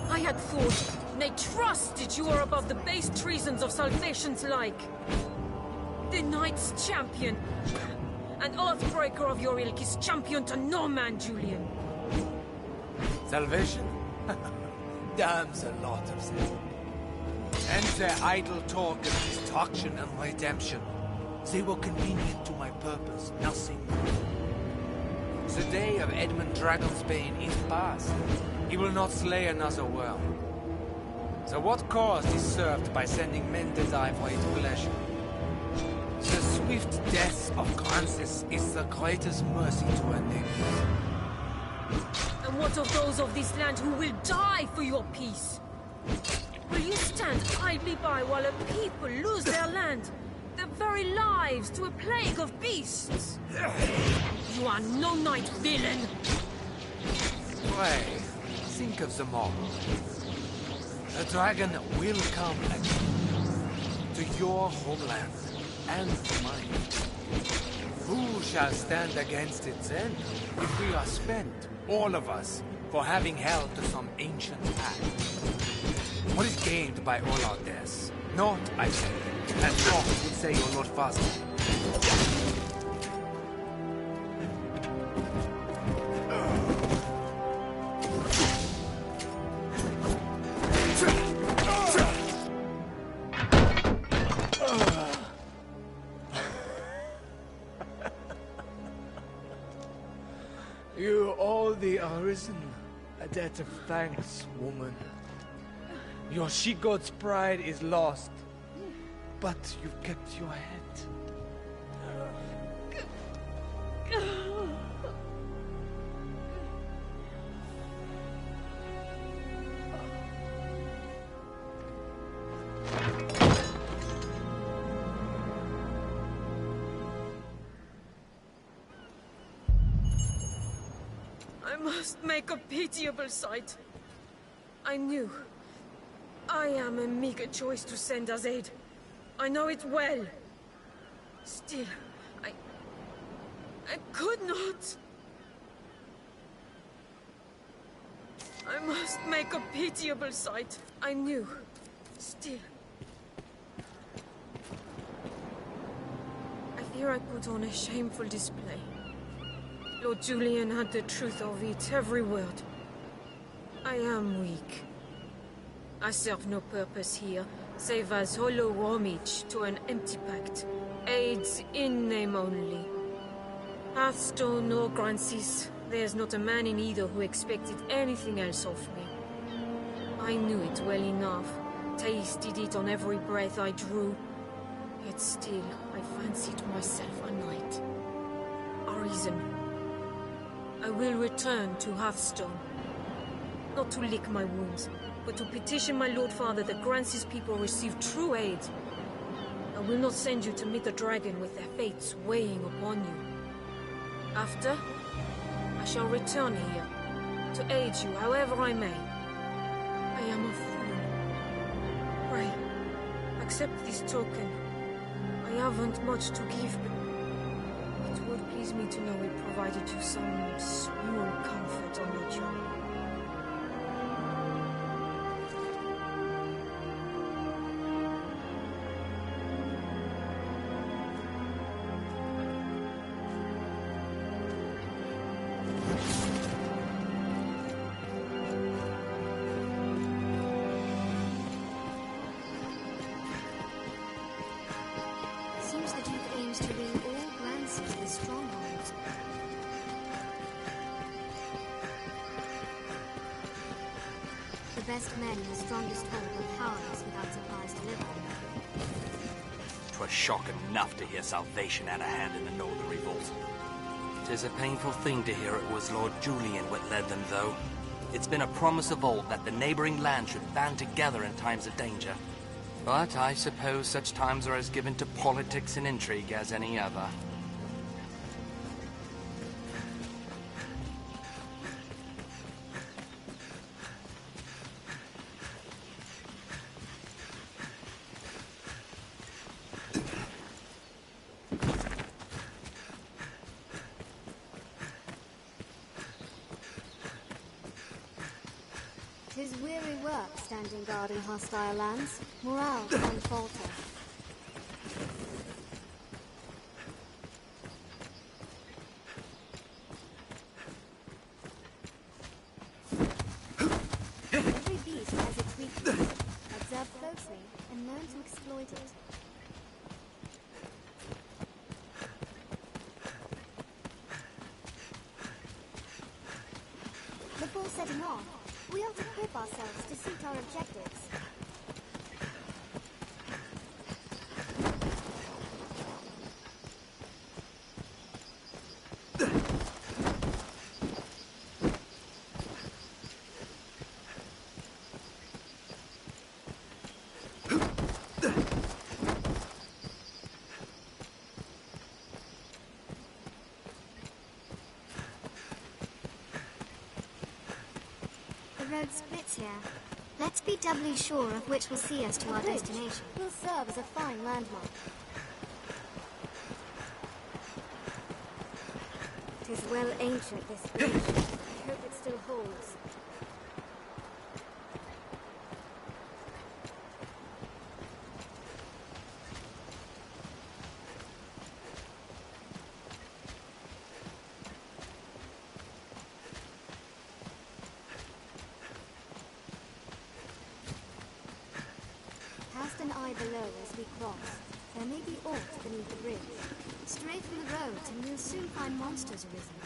I had thought, nay trusted you were above the base treasons of Salvation's like. The Knight's champion. An Earthbreaker of your ilk is champion to no man, Julian. Salvation? Damns a lot of them. And their idle talk of destruction and redemption. They were convenient to my purpose, nothing more. The day of Edmund Dragonsbane is past. He will not slay another world. So what cause is served by sending men to die for his pleasure? The swift death of Francis is the greatest mercy to our neighbors. And what of those of this land who will die for your peace? Will you stand idly by while a people lose their land, their very lives to a plague of beasts? You are no knight, villain! Pray, think of them all. The dragon will come again, to your homeland and to mine. Who shall stand against it then, if we are spent, all of us, for having held to some ancient pact? What is gained by all our deaths? Naught, I say, and naught would say your Lord Father. You owe the Arisen a debt of thanks, woman. Your she-goat's pride is lost, but you've kept your head. must make a pitiable sight. I knew. I am a meager choice to send as aid. I know it well. Still, I could not. I must make a pitiable sight. I knew. Still. I fear I put on a shameful display. Lord Julian had the truth of it, every word. I am weak. I serve no purpose here, save as hollow homage to an empty pact. Aids in name only. Hearthstone or Grancis, there's not a man in either who expected anything else of me. I knew it well enough, tasted it on every breath I drew. Yet still, I fancied myself a knight. Arisen. I will return to Hearthstone. Not to lick my wounds, but to petition my Lord Father that Grancis people receive true aid. I will not send you to meet the dragon with their fates weighing upon you. After, I shall return here, to aid you however I may. I am a fool. Pray, accept this token. I haven't much to give, but it would please me to know it provided you some small comfort on your journey. Seems the Duke aims to bring all glances to the stronghold. The best men in the strongest hold were powerless without supplies delivered. 'Twas shock enough to hear salvation had a hand in the Northern Revolt. 'Tis a painful thing to hear it was Lord Julian what led them, though. It's been a promise of old that the neighboring lands should band together in times of danger. But I suppose such times are as given to politics and intrigue as any other. Tis weary work standing guard in hostile lands. Morale can falter. Every beast has its weakness. Observe closely and learn to exploit it. Before setting off, we ought to equip ourselves to suit our objectives. The road splits here. Let's be doubly sure of which will see us to our destination. Will serve as a fine landmark. 'Tis well ancient, this bridge. I hope it still holds. Cast an eye below as we cross. There may be aught beneath the bridge. Stray through the roads and we'll soon find monsters arisen.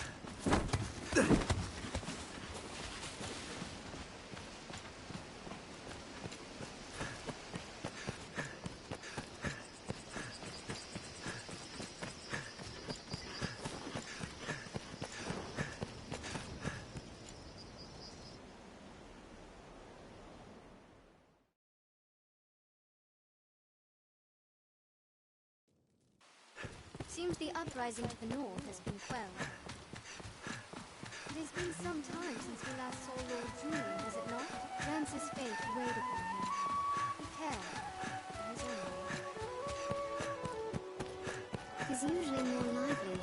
Seems the uprising to the north has been quelled. It has been some time since we last saw Lord Julian, has it not? Rance's fate weighed upon him. He cared for his own. He's usually more lively.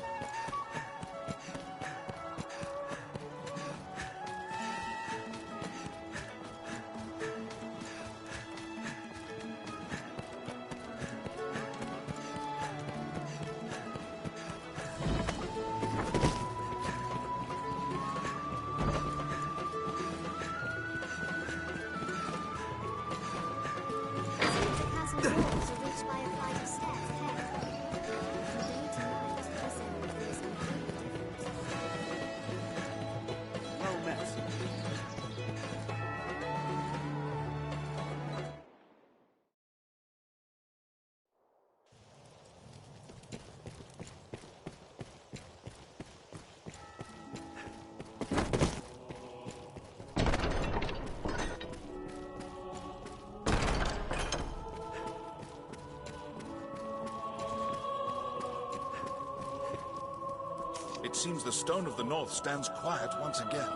It seems the Stone of the North stands quiet once again.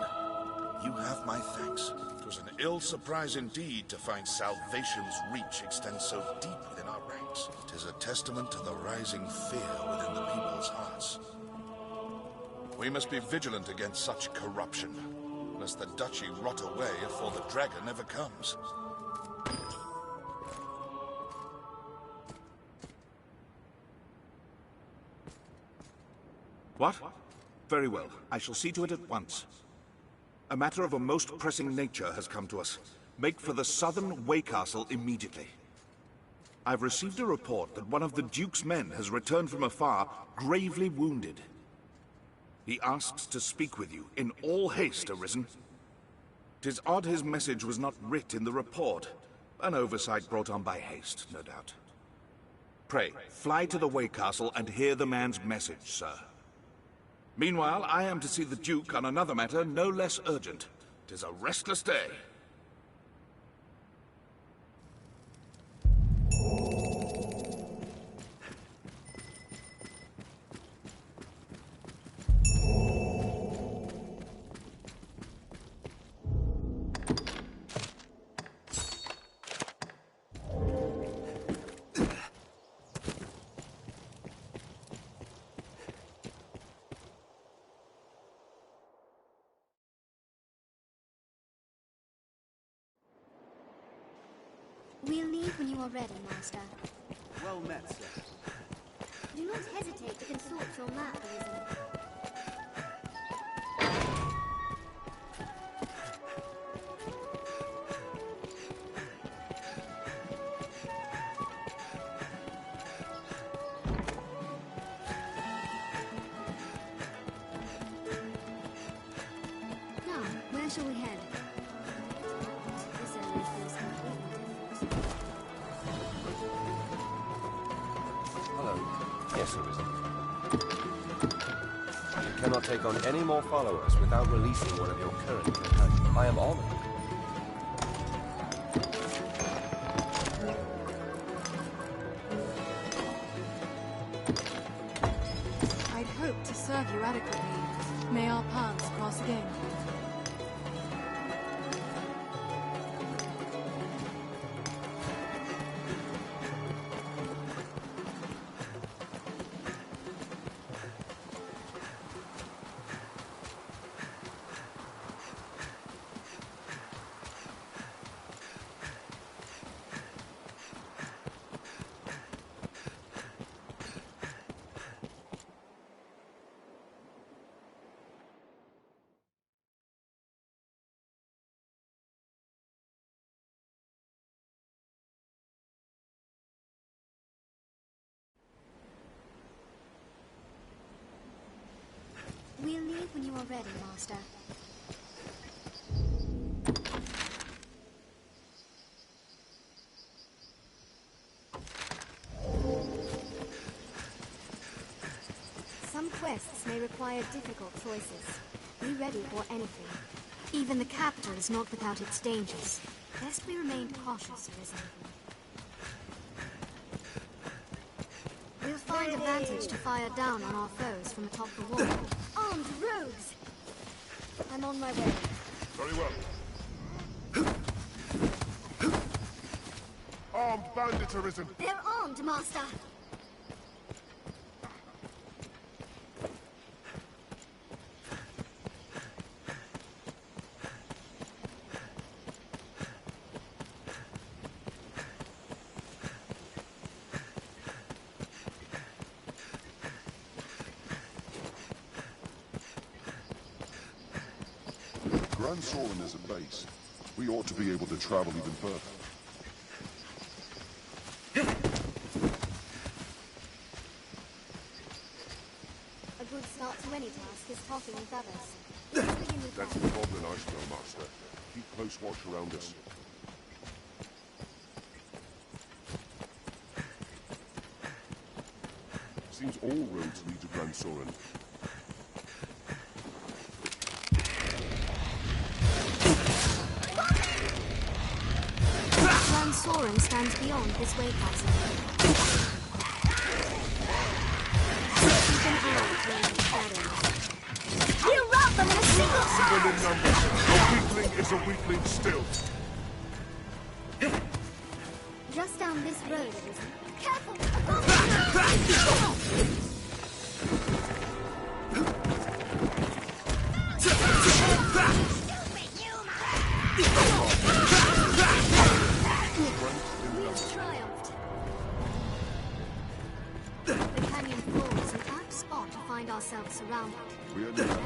You have my thanks. It was an ill surprise indeed to find salvation's reach extend so deep within our ranks. It is a testament to the rising fear within the people's hearts. We must be vigilant against such corruption, lest the duchy rot away afore the dragon ever comes. What? Very well. I shall see to it at once. A matter of a most pressing nature has come to us. Make for the southern Way Castle immediately. I've received a report that one of the Duke's men has returned from afar, gravely wounded. He asks to speak with you, in all haste, Arisen. 'Tis odd his message was not writ in the report. An oversight brought on by haste, no doubt. Pray, fly to the Way Castle and hear the man's message, sir. Meanwhile, I am to see the Duke on another matter no less urgent. 'Tis a restless day. We'll leave when you are ready, Master. Well met, sir. Do not hesitate to consult your map, Arisen. Now, where shall we head? This area feels completely different. Hello. Yes, Arisen. You cannot take on any more followers without releasing one of your current companions. I am honored. I'd hoped to serve you adequately. May our paths cross again. We'll leave when you are ready, Master. Some quests may require difficult choices. Be ready for anything. Even the capture is not without its dangers. Best we remain cautious, Arisen. We'll find advantage to fire down on our foes from atop the wall. Armed rogues! I'm on my way. Very well. Armed bandits arisen. They're armed, Master. Grand Soren is a base. We ought to be able to travel even further. A good start to any task is talking with others. That's the Goblin Arsenal, Master. Keep close watch around us. Seems all roads lead to Grand Soren. Grand Soren stands beyond this way castle. Keep an eye on the shadows. You rout them in a single shot! Even in numbers, a weakling is a weakling still. Just down this road, Arisen. Careful! We've triumphed. The canyon floor is an apt spot to find ourselves surrounded. We only have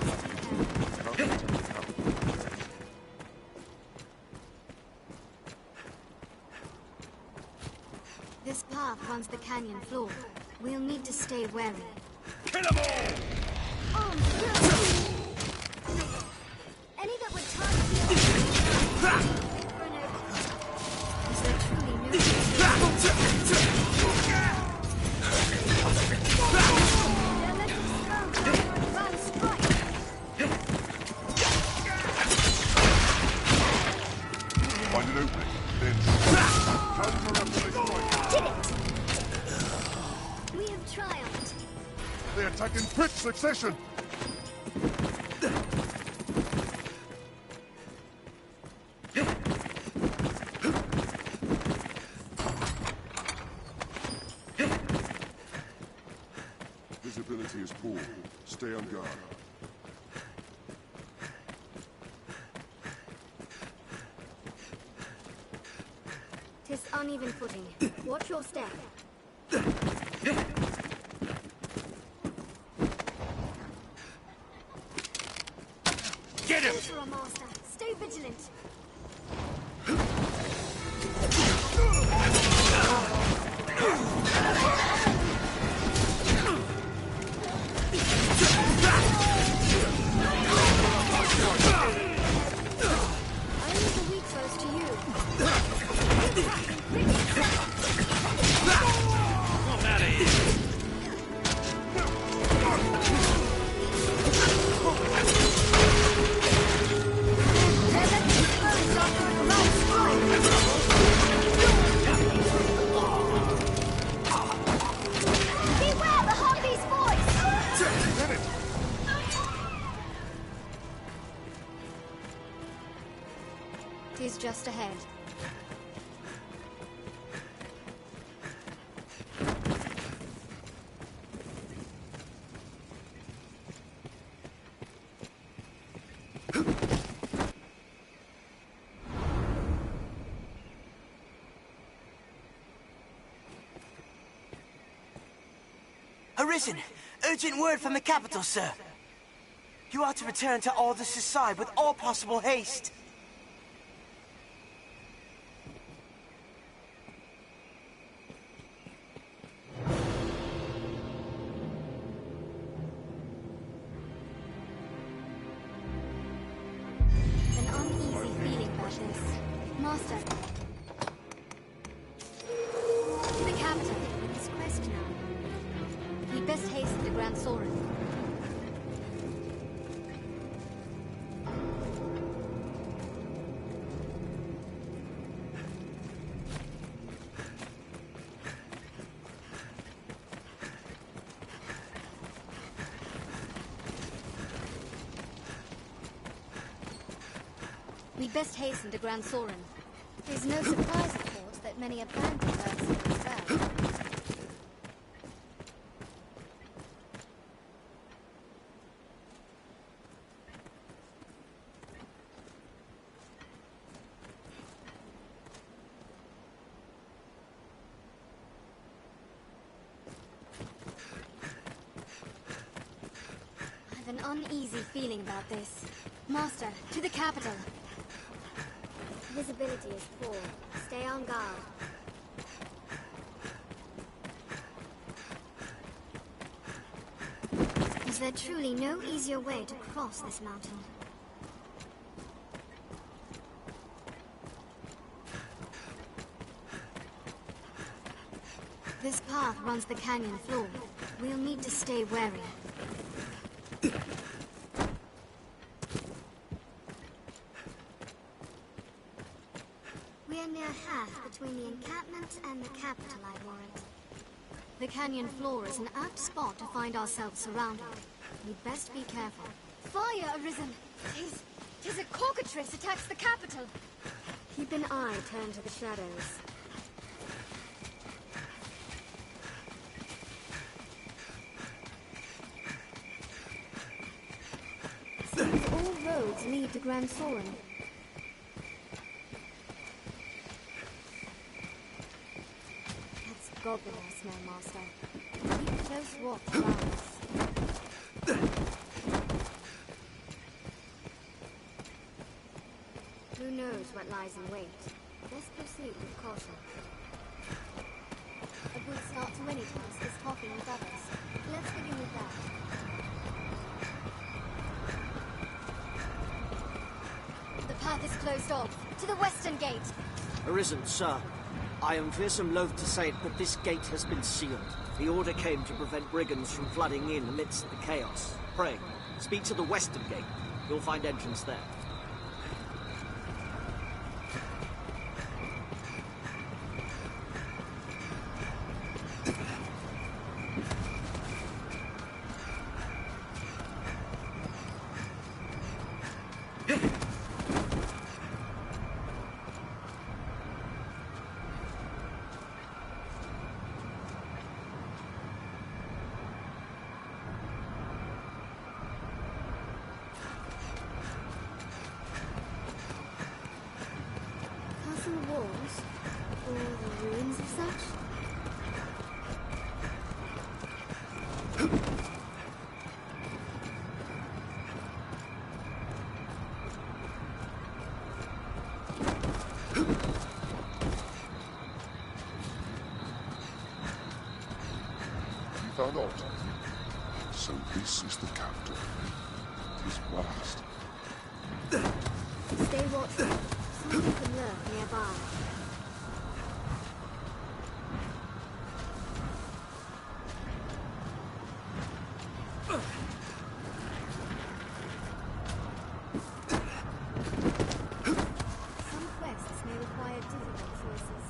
This path runs the canyon floor. We'll need to stay wary. Kill them all! Any that would target the Is there truly no Find an opening, then Did it! We have triumphed. they attack in quick succession! Visibility is poor. Stay on guard. Tis uneven footing. Watch your step. Get him! Sorcerer Master, stay vigilant. I leave the weak foes to you. Come out of here! Beware the Harpy's voice! Tis just ahead. Arisen! Urgent word from the capital, sir. You are to return to Aldous' side with all possible haste. An uneasy feeling about this. Master. The captain with his quest now. He'd best hasten to Grand Soren. best hasten to Grand Soren. It's no surprise, of course, that many abandon Arisen as well. I have an uneasy feeling about this. Master, to the capital. Visibility is poor. Stay on guard. Is there truly no easier way to cross this mountain? This path runs the canyon floor. We'll need to stay wary. We're near half between the encampment and the capital, I warrant. The canyon floor is an apt spot to find ourselves surrounded. We'd best be careful. Fire, Arisen! Tis a cockatrice attacks the capital! Keep an eye turned to the shadows. Seems all roads lead to Grand Soren. Goblin I smell, Master. Keep close watch around us. Who knows what lies in wait? Best proceed with caution. A good start to any task is talking with others. Let's begin with that. The path is closed off. To the western gate. Arisen, sir. I am fearsome loath to say it, but this gate has been sealed. The order came to prevent brigands from flooding in amidst the chaos. Pray, speak to the western gate. You'll find entrance there. Walls, or the ruins of such? You found aught? So this is the capital. Tis vast. Stay watchful. Someone can lurk nearby. Some quests may require difficult choices.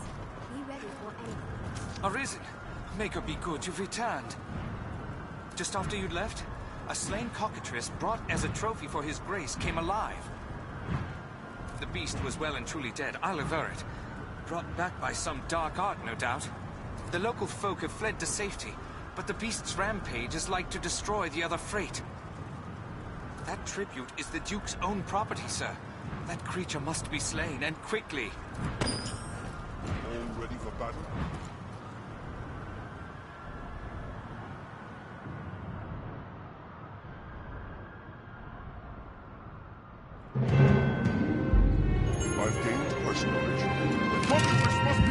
Be ready for anything. Arisen! Maker be good, you've returned. Just after you'd left, a slain cockatrice brought as a trophy for his grace came alive. The beast was well and truly dead, I'll aver it. Brought back by some dark art, no doubt. The local folk have fled to safety, but the beast's rampage is like to destroy the other freight. That tribute is the Duke's own property, sir. That creature must be slain, and quickly. All ready for battle? I've gained quest knowledge. The cockatrice must be...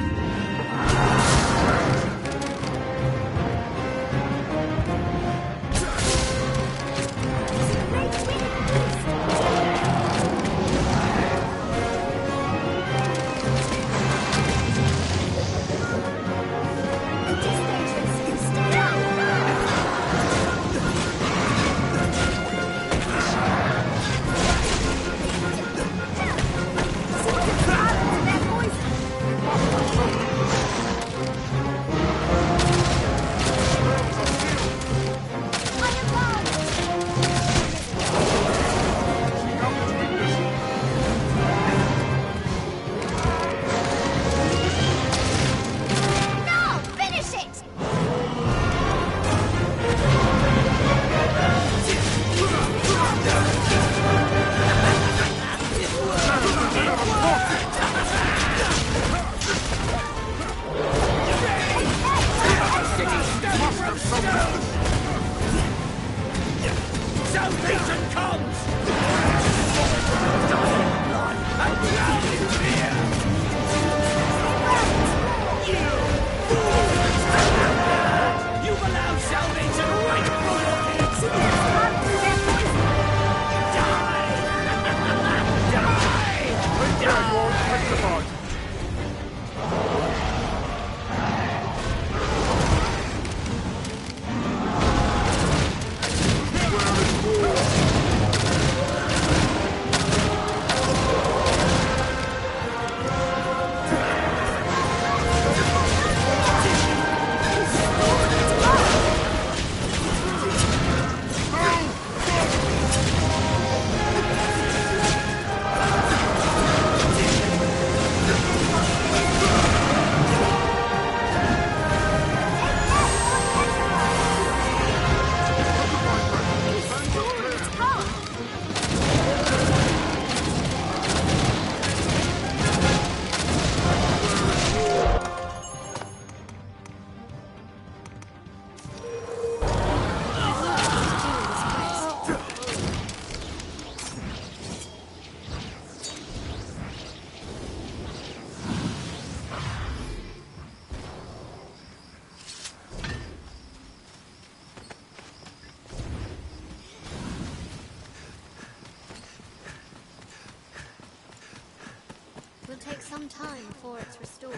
some time before it's restored.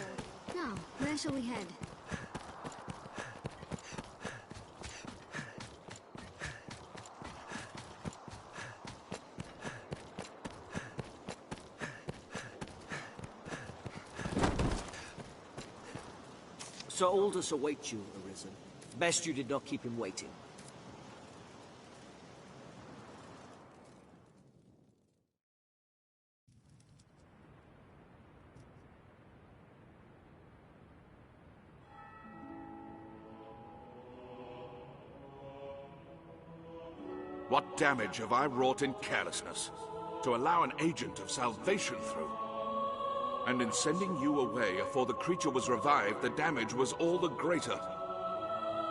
Now, where shall we head? Sir Aldous awaits you, Arisen. Best you did not keep him waiting. What damage have I wrought in carelessness to allow an agent of salvation through? And in sending you away afore the creature was revived, the damage was all the greater.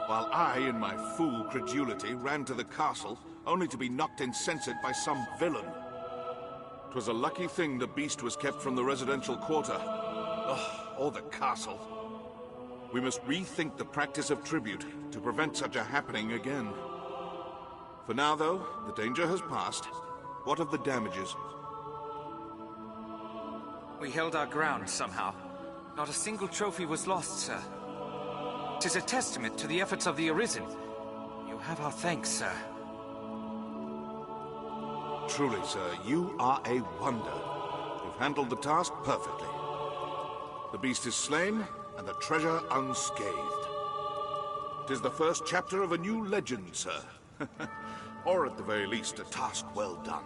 While I, in my fool credulity, ran to the castle, only to be knocked insensate by some villain. 'Twas a lucky thing the beast was kept from the residential quarter. Or the castle. We must rethink the practice of tribute to prevent such a happening again. For now, though, the danger has passed. What of the damages? We held our ground somehow. Not a single trophy was lost, sir. 'Tis a testament to the efforts of the Arisen. You have our thanks, sir. Truly, sir, you are a wonder. You've handled the task perfectly. The beast is slain, and the treasure unscathed. 'Tis the first chapter of a new legend, sir. Or at the very least, a task well done.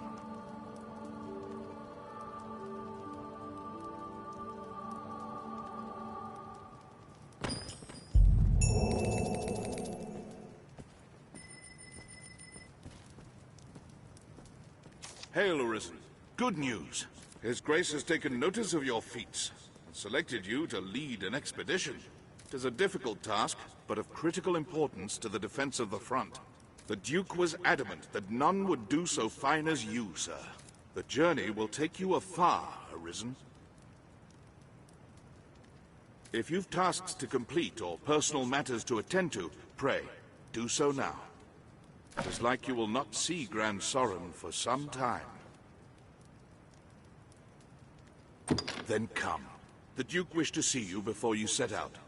Hail, Arisen. Good news. His Grace has taken notice of your feats and selected you to lead an expedition. It is a difficult task, but of critical importance to the defense of the front. The Duke was adamant that none would do so fine as you, sir. The journey will take you afar, Arisen. If you've tasks to complete or personal matters to attend to, pray, do so now. It is like you will not see Grand Sorin for some time. Then come. The Duke wished to see you before you set out.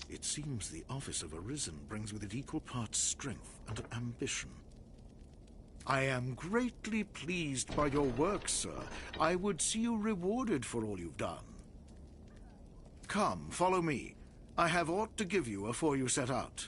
It seems the office of Arisen brings with it equal parts strength and ambition. I am greatly pleased by your work, sir. I would see you rewarded for all you've done. Come, follow me. I have aught to give you afore you set out.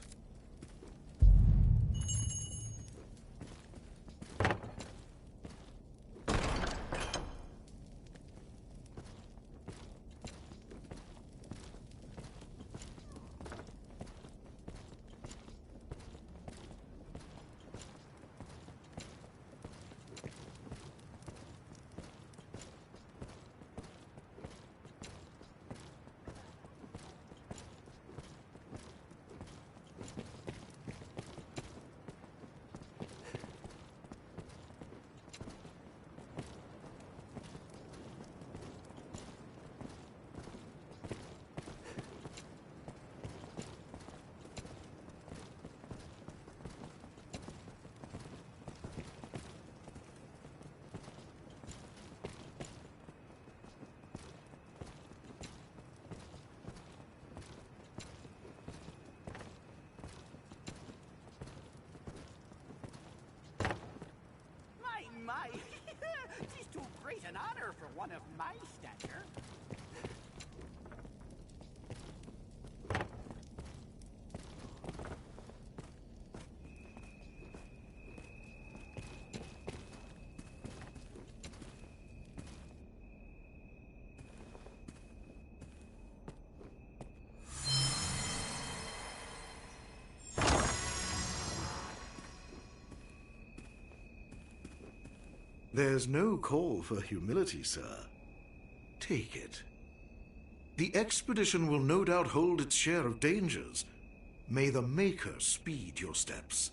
My, 'tis too great an honor for one of my stature. There's no call for humility, sir. Take it. The expedition will no doubt hold its share of dangers. May the Maker speed your steps.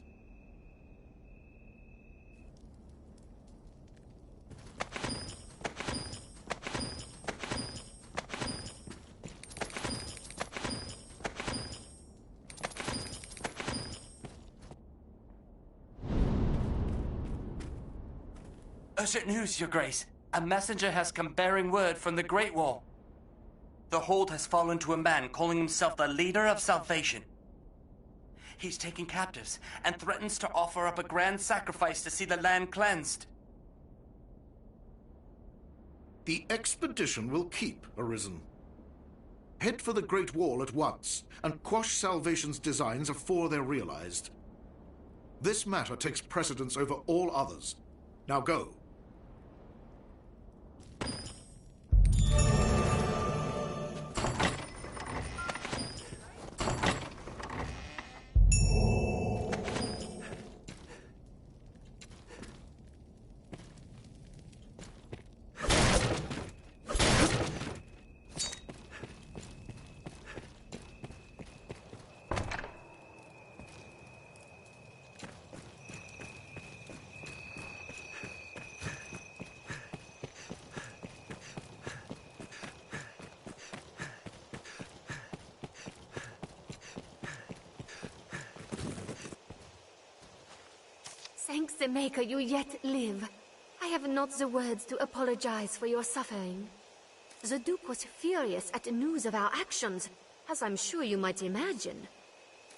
Urgent news, Your Grace. A messenger has come bearing word from the Great Wall. The hold has fallen to a man calling himself the leader of salvation. He's taken captives and threatens to offer up a grand sacrifice to see the land cleansed. The expedition will keep Arisen. Head for the Great Wall at once, and quash Salvation's designs afore they're realized. This matter takes precedence over all others. Now go. Thanks the Maker you yet live. I have not the words to apologize for your suffering. The Duke was furious at the news of our actions, as I'm sure you might imagine.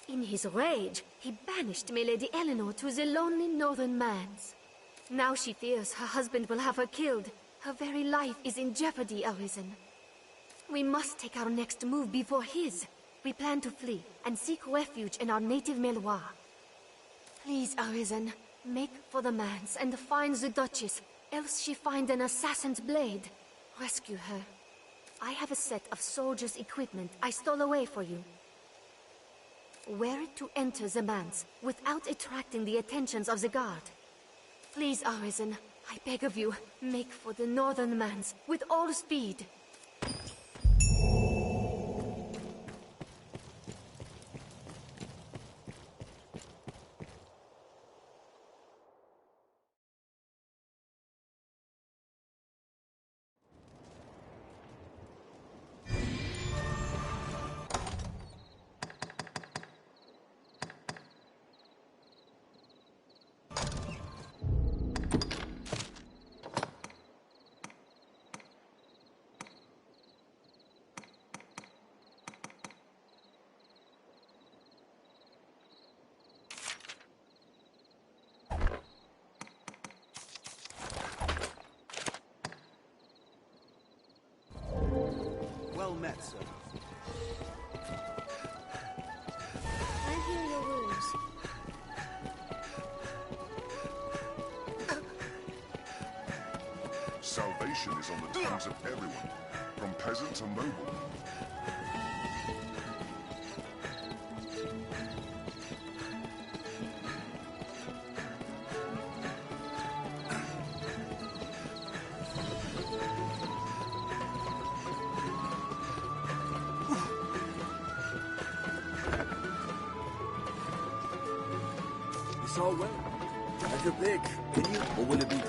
In his rage, he banished my Lady Eleanor to the lonely northern lands. Now she fears her husband will have her killed. Her very life is in jeopardy, Arisen. We must take our next move before his. We plan to flee and seek refuge in our native Meloir. Please, Arisen, make for the manse and find the Duchess, else she find an assassin's blade. Rescue her. I have a set of soldiers' equipment I stole away for you. Wear it to enter the manse without attracting the attentions of the guard. Please, Arisen, I beg of you, make for the northern manse with all speed. Well met, sir. I hear your wounds. Salvation is on the tongues of everyone, from peasant to noble. It's all well. Have your pick. Can you? Or will it be too?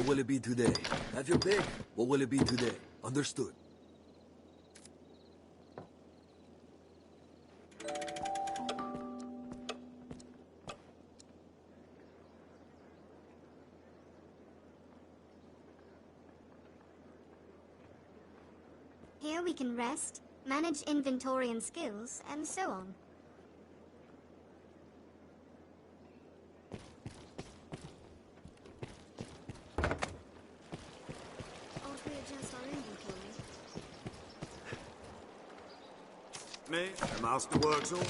What will it be today? Have your pick. What will it be today? Understood. Here we can rest, manage inventory and skills, and so on. Ought we adjust our inventory? Me, the master works all.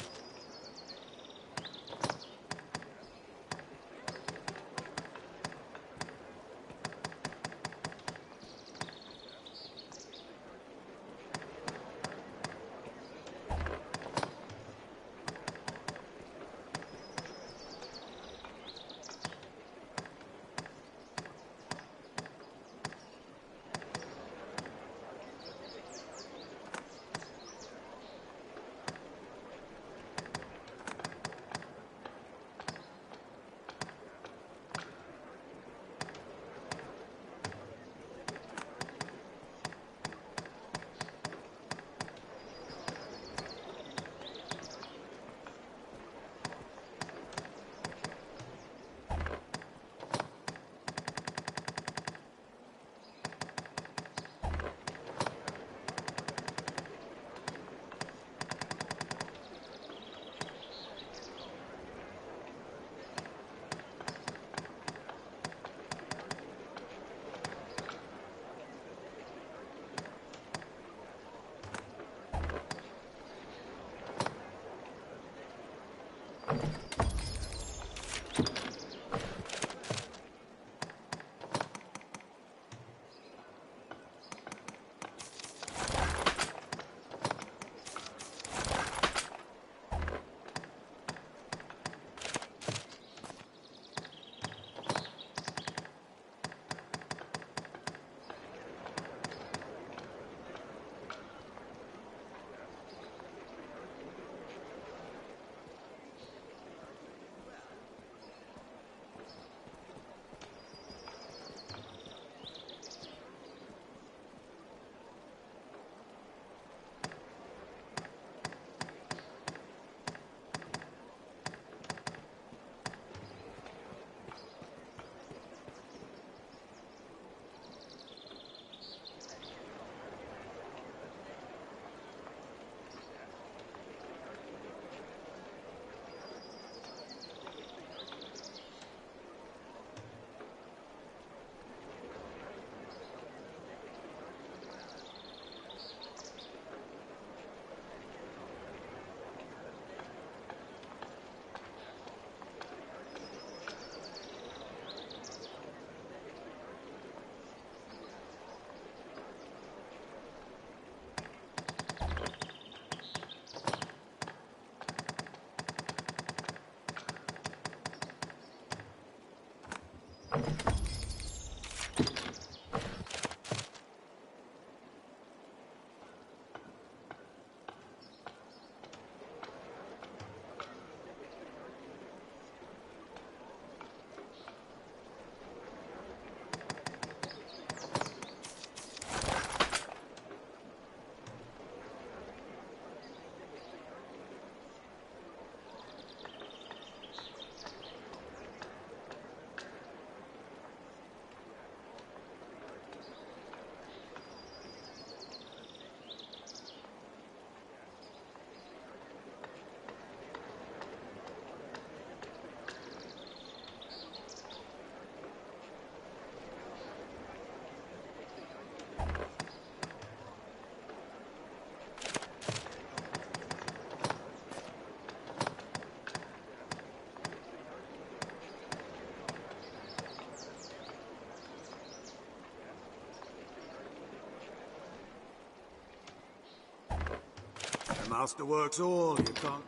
The master works all, you can't...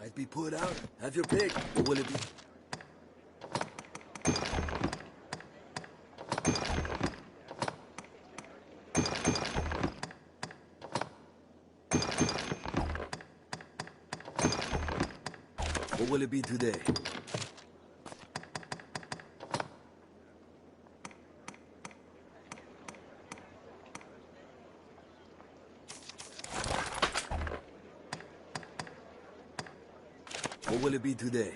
I'd be put out. Have your pick. What will it be? What will it be today? What will it be today?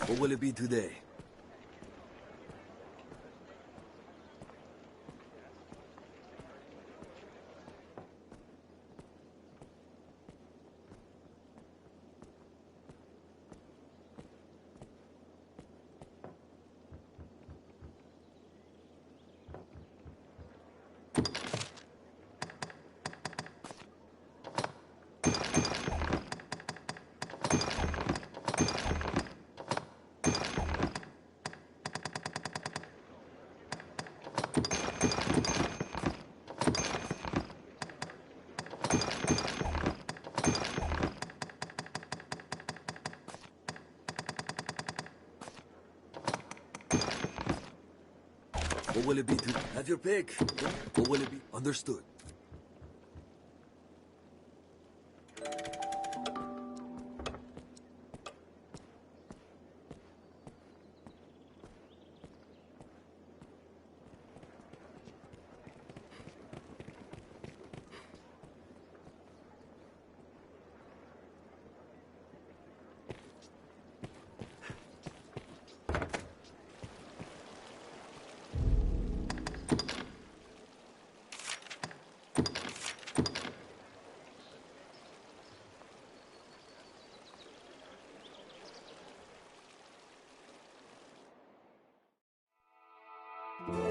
What will it be today? What will it be to... Have your pick. What will it be? Understood. Yeah.